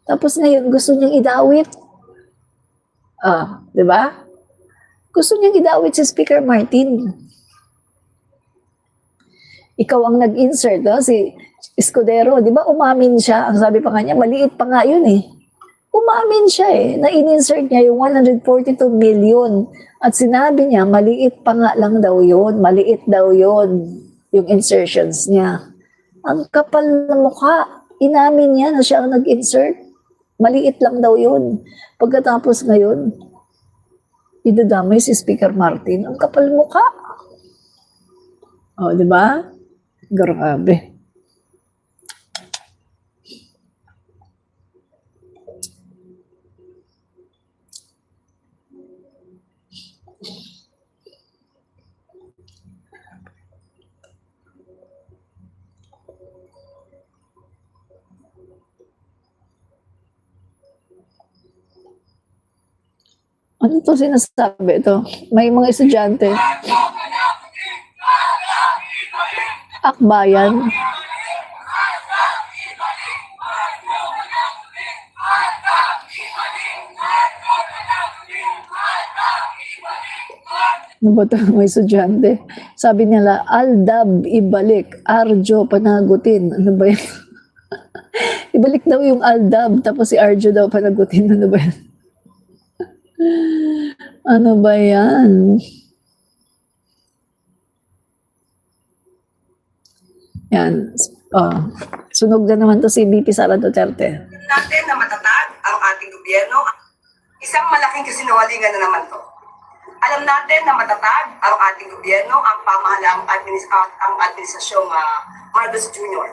Tapos ngayon, gusto niyang idawit. Di ba? Gusto niyang idawit si Speaker Martin. Ikaw ang nag-insert, si Escudero. Di ba umamin siya? Ang sabi pa kanya, maliit pa nga yun eh. Umamin siya na in-insert niya yung 142 million. At sinabi niya, maliit pa nga lang daw yun. Maliit daw yun, yung insertions niya. Ang kapal na mukha. Inamin niya na siya ang nag-insert. Maliit lang daw yun. Pagkatapos ngayon, idadamay si Speaker Martin. Ang kapal mukha. Di ba? Grabe. Ano to sinasabi ito? May mga estudyante. Akbayan. Ano ba ito? May estudyante. Sabi nila, Aldab, ibalik. Arjo, panagutin. Ano ba yan? Ibalik daw yung Aldab, tapos si Arjo daw panagutin. Ano ba yan? Ano ba yan? Yan. Sunog na naman to si BP Sara Duterte. Natin na matatag ang ating gobyerno. Isang malaking kasinungalingan na naman to. Alam natin na matatag ang ating gobyerno, ang pamahalaang administrasyong Marcos Jr.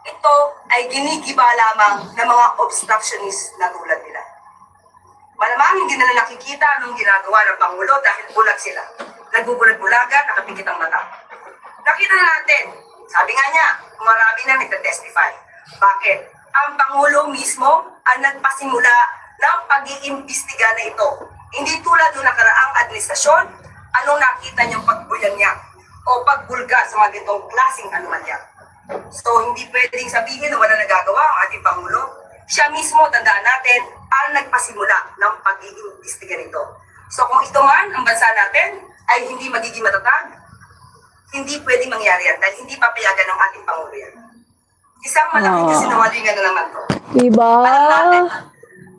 Ito ay ginigiba lamang ng mga obstructionist na tulad nila. Malamang hindi na nakikita anong ginagawa ng Pangulo dahil bulag sila. Nagbubulag-bulaga, nakapikit ang mata. Nakita na natin, sabi nga niya, marami na nagtatestify. Bakit? Ang Pangulo mismo ang nagpasimula ng pag-iimbestiga na ito. Hindi tulad ng nakaraang administrasyon, anong nakita niyang pagbulyan niya o pagbulga sa mga ganitong klaseng anomalya. So, hindi pwedeng sabihin na wala nagagawa ang ating Pangulo. Siya mismo, tandaan natin, ang nagpasimula ng pagiging istiga nito. So kung ito man ang bansa natin ay hindi magiging matatag, hindi pwedeng mangyari yan dahil hindi papayagan ng ating Pangulo yan. Isang malaking kasinungalingan na naman to. Diba?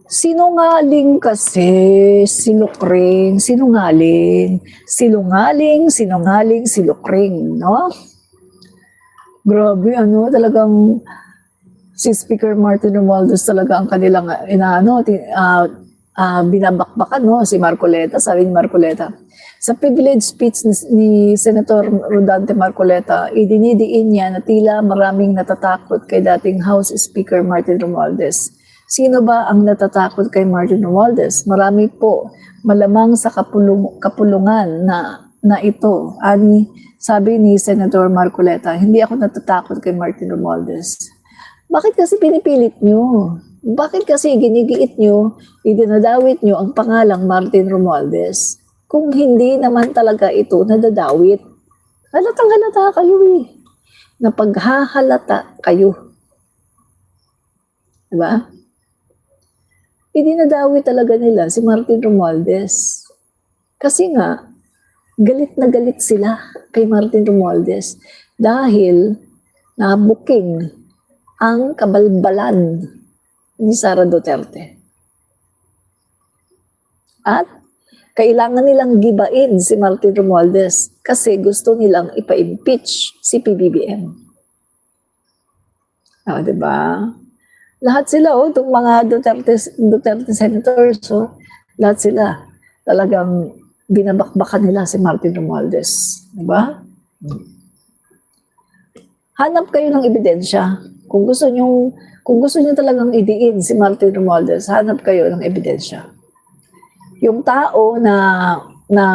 Sinungaling kasi, silukring, sinungaling, silukring, no? Grabe, talagang si Speaker Martin Romualdez talaga ang kanilang binabakbakan, no? Si Marcoleta, sabi ni Marcoleta. Sa privilege speech ni Senator Rodante Marcoleta, idinidiin niya na tila maraming natatakot kay dating House Speaker Martin Romualdez. Sino ba ang natatakot kay Martin Romualdez? Marami po, malamang sa kapulungan na ito. Sabi ni Senator Marcoleta, hindi ako natatakot kay Martin Romualdez. Bakit kasi pinipilit nyo? Bakit kasi ginigiit nyo, idinadawit nyo ang pangalang Martin Romualdez? Kung hindi naman talaga ito nadadawit. Halatang halata kayo Napaghahalata kayo. Diba? Idinadawit talaga nila si Martin Romualdez. Kasi nga, galit na galit sila kay Martin Romualdez dahil nabuking ang kabalbalan ni Sara Duterte. At kailangan nilang gibain si Martin Romualdez kasi gusto nilang ipa-impeach si PBBM. Diba? Lahat sila, itong mga Duterte senators, lahat sila talagang binabakbakan nila si Martin Romualdez. Diba? Hanap kayo ng ebidensya. Kung gusto nyo talagang idiin si Martin Romualdez, hanap kayo ng ebidensya. Yung tao na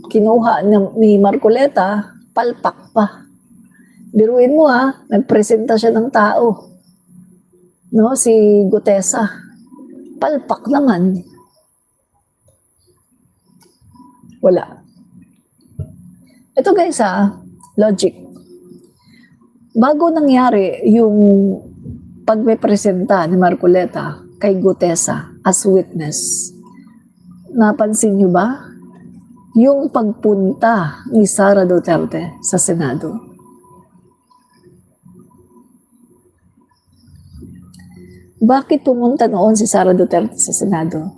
kinuha ni Marcoleta, palpak pa. Biruin mo nagpresenta siya ng tao. No, si Gutesa. Palpak naman. Wala. Ito guys logic. Bago nangyari yung pagpepresenta ni Marcoleta kay Gutesa as witness, napansin niyo ba yung pagpunta ni Sara Duterte sa Senado? Bakit pumunta noon si Sara Duterte sa Senado?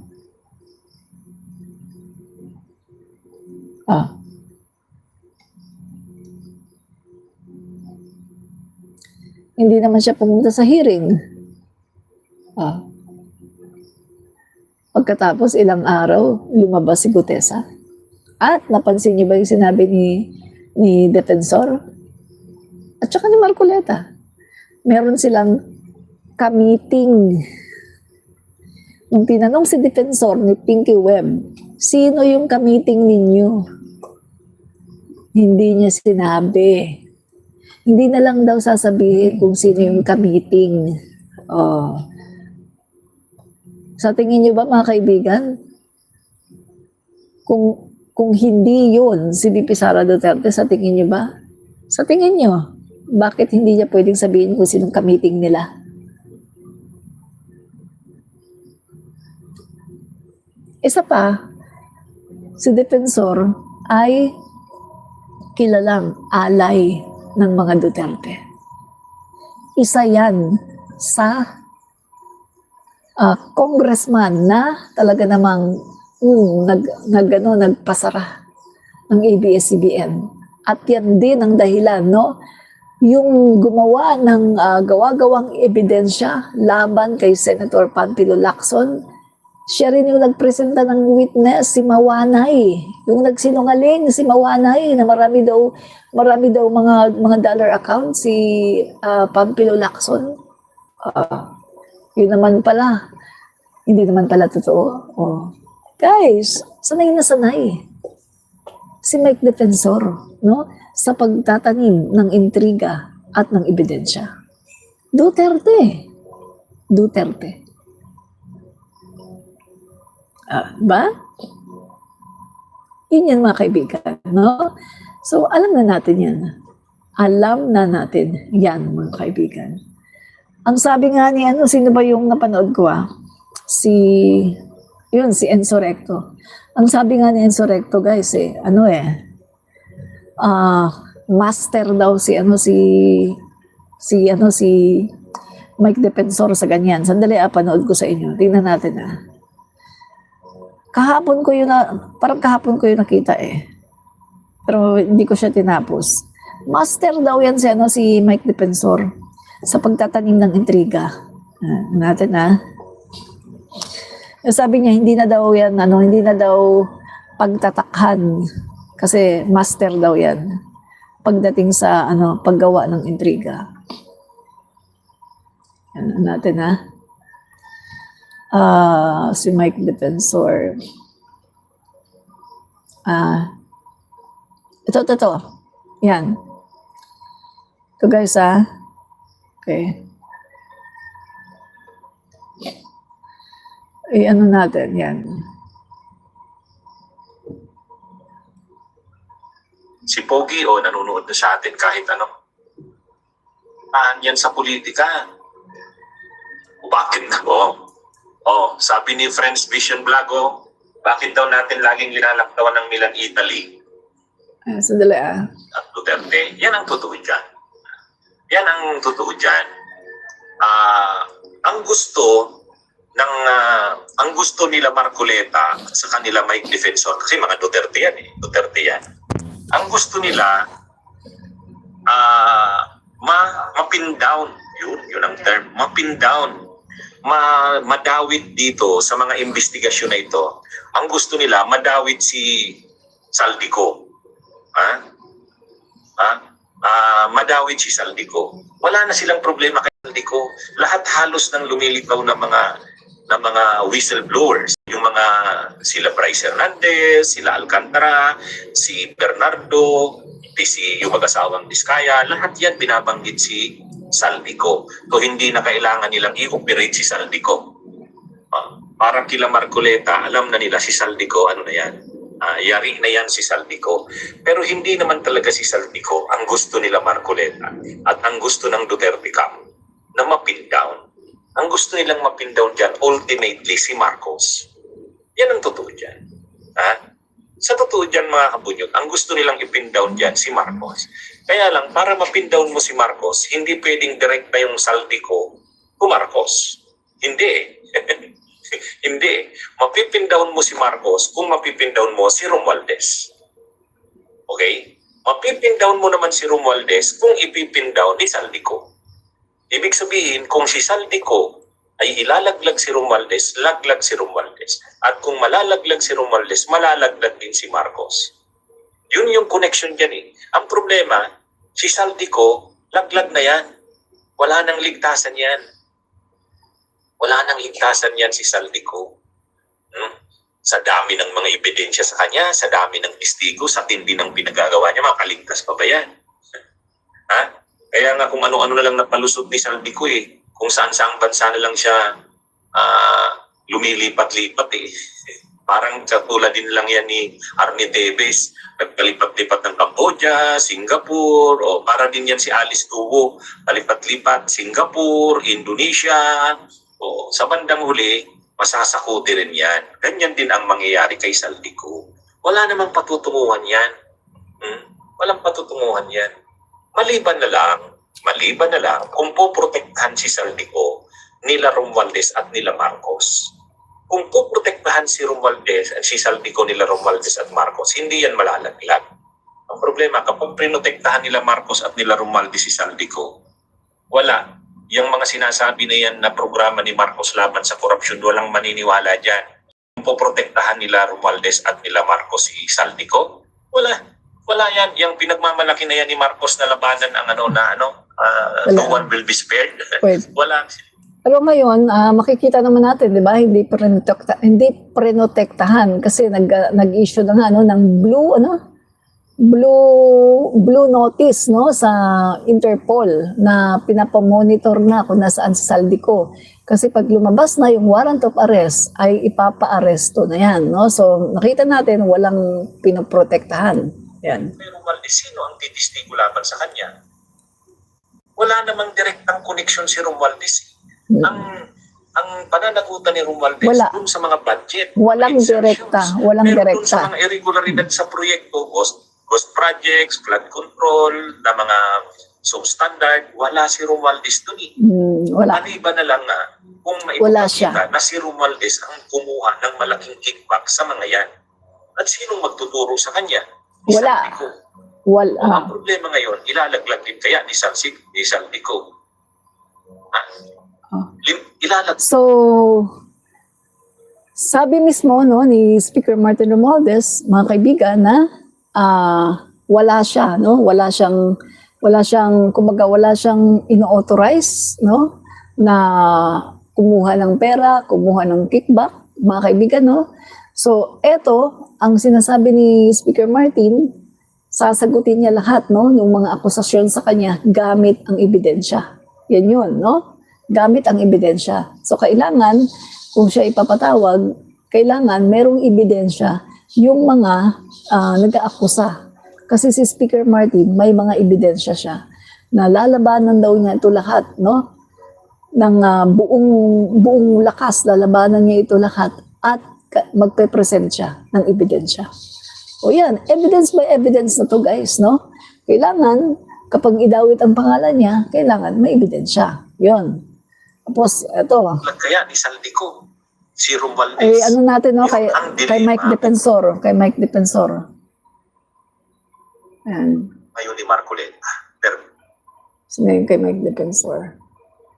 Hindi naman siya pumunta sa hearing. Pagkatapos ilang araw, lumabas si Gutesa. At napansin niyo ba yung sinabi ni Defensor? At saka ni Marcoleta. Meron silang ka-meeting. Nung tinanong si Defensor ni Pinky Webb, sino yung ka-meeting ninyo? Hindi niya sinabi. Hindi na lang daw sasabihin kung sino yung ka-meeting. Sa tingin niyo ba mga kaibigan? Kung hindi yun si VP Sara Duterte, sa tingin niyo ba? Sa tingin niyo, bakit hindi niya pwedeng sabihin kung sinong ka-meeting nila? Isa pa, si Defensor ay kilalang alay ng mga Duterte. Isa yan sa congressman na talaga namang nagpasara ng ABS-CBN. At yan din ang dahilan, no? Yung gumawa ng gawa-gawang ebidensya laban kay Senator Panfilo Lacson, siya rin yung nagpresenta ng witness, si Mawanay. Yung nagsinungaling si Mawanay na marami daw mga dollar account si Panfilo Lacson. Yun naman pala. Hindi naman pala totoo. Guys, sanay na sanay. Si Mike Defensor, no? Sa pagtatanim ng intriga at ng ebidensya. Duterte. Ba? Yun yan mga kaibigan, no? So, alam na natin yan. Alam na natin yan mga kaibigan. Ang sabi nga ni ano, sino ba yung napanood ko Si, si Enzo Recto. Ang sabi nga ni Enzo Recto, guys, master daw si Mike Defensor sa ganyan. Sandali, panood ko sa inyo. Tingnan natin, parang kahapon ko yun nakita Pero hindi ko siya tinapos. Master daw yan si Mike Defensor sa pagtatanim ng intriga. Natin Sabi niya hindi na daw yan hindi na daw pagtatakhan kasi master daw yan pagdating sa paggawa ng intriga. Yan natin si Mike Defensor. Ito. Yan. Ito guys Okay. Ano natin, yan. Si Pogi nanonood na sa atin kahit ano. Yan sa politika. Bakit na sabi ni Friends Vision Vlog bakit daw natin laging linalaktawan ng Milan Italy? Sandali At Duterte, yan ang totoo dyan. Yan ang totoo dyan. Ang gusto nila Marcoleta sa kanila Mike Defensor, kasi mga Duterte yan. Ang gusto nila, ma-pin down, yun ang term, ma-pin down, madawit dito sa mga investigasyon na ito. Ang gusto nila, madawit si Saldico. Madawit si Saldico. Wala na silang problema kay Saldico. Lahat halos ng lumilitaw na mga whistleblowers, yung mga sila Bryce Hernandez, sila Alcantara, si Bernardo, yung mag-asawang Diskaya, lahat yan binabanggit si Saldico. So hindi na kailangan nilang i-operate si Saldico. Parang kila Marcoleta, alam na nila si Saldico, na yan. Yari na yan si Saldico. Pero hindi naman talaga si Saldico ang gusto nila Marcoleta at ang gusto ng Duterte camp na ma-pin down. Ang gusto nilang ma-pin down dyan, ultimately, si Marcos. Yan ang totoo dyan. Sa totoo dyan, mga kabunyog, ang gusto nilang ipin down dyan, si Marcos. Kaya lang, para ma-pin down mo si Marcos, hindi pwedeng direct na yung Saldico o Marcos. Hindi. Hindi. Mapipin down mo si Marcos kung mapipin down mo si Romualdez. Okay? Mapipin down mo naman si Romualdez kung ipipin down ni Saldico. Ibig sabihin, kung si Saldico ay ilalaglag si Romualdez, laglag si Romualdez. At kung malalaglag si Romualdez, malalaglag din si Marcos. Yun yung connection dyan Ang problema, si Saldico, laglag na yan. Wala nang ligtasan yan. Wala nang ligtasan yan si Saldico. Sa dami ng mga ebidensya sa kanya, sa dami ng testigo, sa tindi ng pinagagawa niya, makaligtas pa ba yan? Kaya nga kung ano-ano na lang napalusot ni Saldico kung saan-saang bansa na lang siya lumilipat-lipat Parang katulad din lang yan ni Arnie Davis, nagpalipat-lipat ng Cambodia, Singapore, o para din yan si Alice Tuwo, palipat-lipat Singapore, Indonesia, o sa bandang huli, masasakuti rin yan. Ganyan din ang mangyayari kay Saldico. Wala namang patutunguhan yan. Walang patutunguhan yan. Maliban na lang, kung poprotektahan si Saldico, nila Romualdez at nila Marcos. Kung poprotektahan si Romualdez at si Saldico nila Romualdez at Marcos, hindi yan malalaglag. Ang problema, kapag prinotektahan nila Marcos at nila Romualdez si Saldico, wala. Yung mga sinasabi na yan na programa ni Marcos laban sa korupsyon, walang maniniwala dyan. Kung poprotektahan nila Romualdez at nila Marcos si Saldico, wala yan. Yung pinagmamalaki na yan ni Marcos na labanan ang no one will be spared. Wala. Pero ngayon, makikita naman natin, di ba, hindi prenotektahan kasi nag-issue na ng blue notice sa Interpol na pinapamonitor na kung nasaan si Saldico. Kasi pag lumabas na yung warrant of arrest, ay ipapa-aresto na yan. So nakita natin walang pinoprotektahan. Yan. Pero Romualdez, sino ang titistigo laban sa kanya? wala namang direktang connection si Romualdez. Hmm. Ang pananagutan ni Romualdez Wala. dun sa mga budget. Walang exceptions. direkta, walang Pero dun direkta. sa mga irregularidad sa proyekto, ghost projects, flood control, na mga substandard, wala si Romualdez dun eh. Wala. Maliban na lang na kung Wala siya. maipapakita na si Romualdez ang kumuha ng malaking kickback sa mga yan. At sinong magtuturo sa kanya? Wala. Saldico. Wala. Ang problema ngayon, ilalaglag din kaya ni Saldico. Ilalaglag. So, sabi mismo no, ni Speaker Martin Romualdez, mga kaibigan, na wala siya, no? Wala siyang, kumbaga, wala siyang ino-authorize, no? Na kumuha ng pera, kumuha ng kickback, mga kaibigan, no? So, eto, ang sinasabi ni Speaker Martin, sasagutin niya lahat, no? Yung mga akusasyon sa kanya gamit ang ebidensya. Yan yun, no? Gamit ang ebidensya. So, kailangan, kung siya ipapatawag, kailangan merong ebidensya yung mga nag-aakusa. Kasi si Speaker Martin, may mga ebidensya siya na lalabanan daw niya ito lahat, no? Ng buong lakas, lalabanan niya ito lahat at magpe-present siya ng ebidensya. O yan, evidence by evidence na to guys, no? Kailangan, kapag idawit ang pangalan niya, kailangan may ebidensya. Yun. Tapos, ito. Kaya ni Saldico, si Romualdez. Eh, ano natin, no? Kay ang Mike dilema. Defensor. Kay Mike Defensor. Ayan. Ngayon ni Marcoleta. Pero, Sino yung kay Mike Defensor?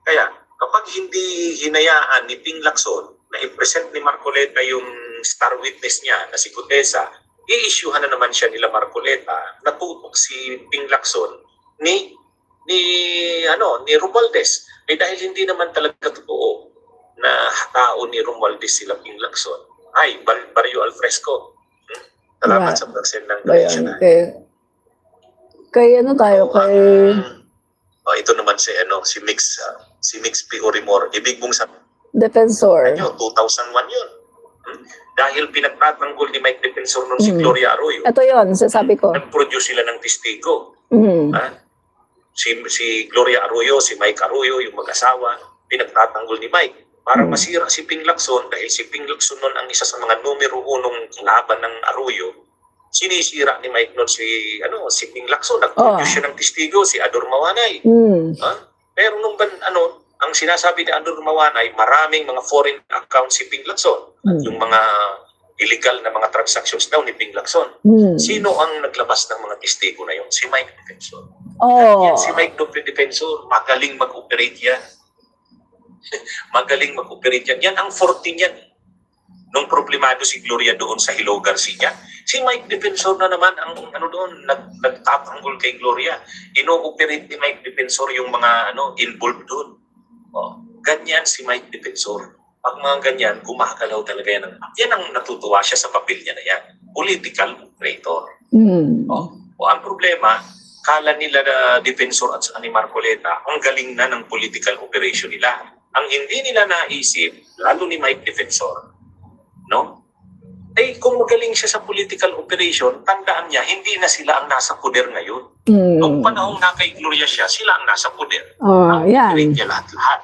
kaya, kapag hindi hinayaan ni Ping Lacson na i-present ni Marcoleta yung star witness niya na si Gutesa, i-issuehan na naman siya nila Marcoleta na tutok si Ping Lacson ni Romualdez. Eh dahil hindi naman talaga totoo na tao ni Romualdez sila Ping Lacson. Ay, Barrio Alfresco. Salamat Right. sa pag-send ng Ayan. donation. Kay ano tayo? Kay... Ito naman si Mix P. Orimor. Ibig mong sabihin Defensor. nyo, 2001 yun. Dahil pinagtatanggol ni Mike Defensor nun si Gloria Arroyo. Ito yon, sasabi ko. Nag-produce sila ng testigo. Mhm. Si Gloria Arroyo, si Mike Arroyo, yung mag-asawa, pinagtatanggol ni Mike para masira si Ping Lacson dahil si Ping Lacson nun ang isa sa mga numero unong laban ng Arroyo. Sinisira ni Mike nun si Ping Lacson. Nag-produce siya ng testigo, si Ador Mawanay. Pero nung ang sinasabi ni Ador Mawanay, maraming mga foreign accounts si Ping Lacson. At yung mga illegal na mga transactions daw ni Ping Lacson. Sino ang naglabas ng mga testigo na yun? Si Mike Defensor. Yan, si Mike Defensor, magaling mag-operate yan. Magaling mag-operate yan. Yan ang 14 yan. Nung problemado si Gloria doon sa Hello Garcia, si Mike Defensor na naman ang nagtatanggol kay Gloria. Ino-operate ni Mike Defensor yung mga involved doon. Ganyan si Mike Defensor. Pag mga ganyan, gumagalaw talaga yan. Yan ang natutuwa siya sa papel niya na yan. Political operator. Ang problema, kala nila na Defensor at ni Marcoleta, ang galing na ng political operation nila. Ang hindi nila naisip, lalo ni Mike Defensor, no? Ay kung magaling siya sa political operation, tandaan niya, hindi na sila ang nasa poder ngayon. Noong panahong na kay Gloria siya, sila ang nasa poder. Ang yan. operate niya lahat-lahat.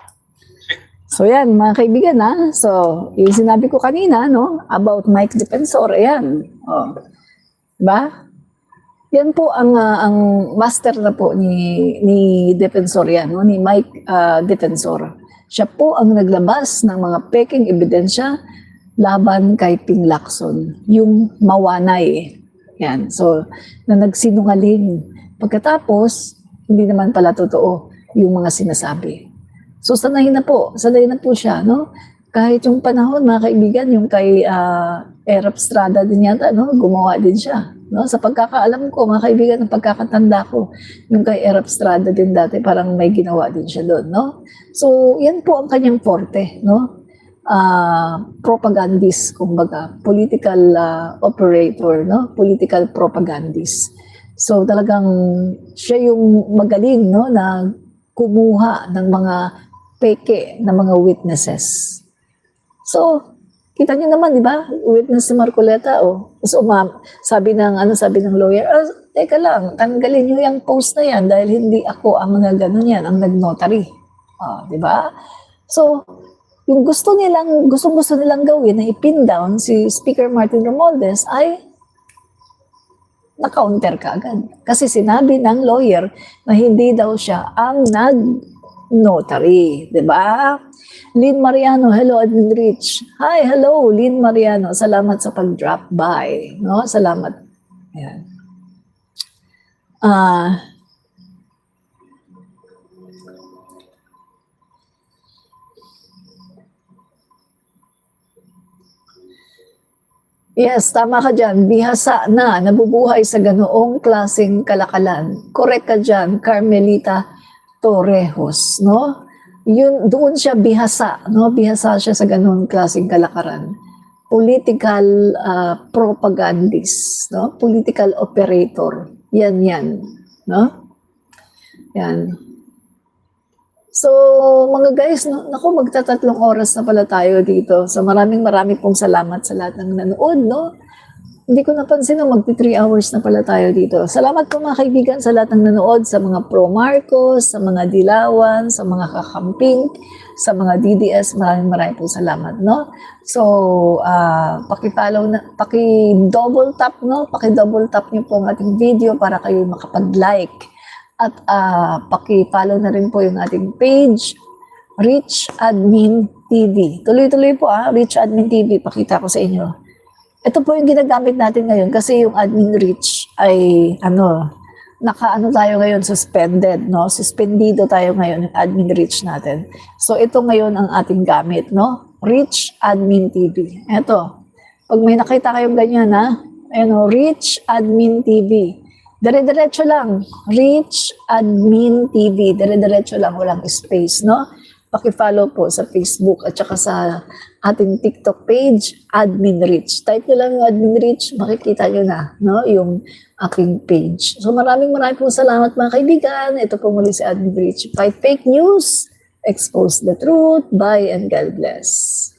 So yan, mga kaibigan ha. So, yung sinabi ko kanina, no, about Mike Defensor, ayan. Diba? Yan po ang master na po ni Defensor yan, no, ni Mike Defensor. Siya po ang naglabas ng mga peking ebidensya laban kay Ping Lacson, yung Mawanay. Yan. So, na nagsinungaling. Pagkatapos, hindi naman pala totoo yung mga sinasabi. So, sanay na po siya, no? Kahit yung panahon, mga kaibigan, yung kay Erap Estrada din yata, no? Gumawa din siya, no? Sa pagkakaalam ko, mga kaibigan, ng pagkakatanda ko, yung kay Erap Estrada din dati, parang may ginawa din siya doon, no? So, yan po ang kanyang forte, no? Propagandist, kumbaga, political operator, no? Political propagandist. So, talagang siya yung magaling, no? Na kumuha ng mga peke na mga witnesses. So, Kita niyo naman, di ba? Witness si Marcoleta, oh. So, sabi ng lawyer, teka lang, tanggalin niyo yung post na yan dahil hindi ako ang nagano yan, ang nag-notary. Di ba? So, yung gusto nilang gawin na i-pin down si Speaker Martin Romualdez ay na-counter ka agad. Kasi sinabi ng lawyer na hindi daw siya ang nag-notary. Diba? Lynn Mariano, hello Admin Rich. Hi, hello Lynn Mariano. Salamat sa pag-drop by. No? Salamat. Ayan. Yes, tama ka dyan. Bihasa na, nabubuhay sa ganoong klaseng kalakalan. Correct ka dyan, Carmelita Torrejos, no? Doon siya bihasa, no? Bihasa siya sa ganoong klaseng kalakaran. Political propagandist, no? Political operator. Yan, no? Yan. So, mga guys, naku, magtatatlong oras na pala tayo dito. So, maraming pong salamat sa lahat ng nanood, no? Hindi ko napansin na magti 3 hours na pala tayo dito. Salamat po mga kaibigan sa lahat ng nanood, sa mga pro-Marcos, sa mga dilawan, sa mga kakamping, sa mga DDS. Maraming pong salamat, no? So, paki-follow na, paki-double tap, no? Paki-double tap niyo po ang ating video para kayo makapag-like. At paki-follow na rin po yung ating page, Rich Admin TV. Tuloy-tuloy po Rich Admin TV, pakita ko sa inyo. Ito po yung ginagamit natin ngayon kasi yung Admin Rich ay naka-ano tayo ngayon, suspended, no? Suspendido tayo ngayon yung Admin Rich natin. So ito ngayon ang ating gamit, no? Rich Admin TV. Ito, pag may nakita kayong ganyan Rich Admin TV. Dire-diretso lang. Rich Admin TV. Dire-diretso lang. Walang space, no? Paki-follow po sa Facebook at saka sa ating TikTok page, Admin Rich. Type nyo lang yung Admin Rich, makikita nyo na, no? Yung aking page. So maraming po salamat mga kaibigan. Ito po muli si Admin Rich. Fight fake news, expose the truth. Bye and God bless.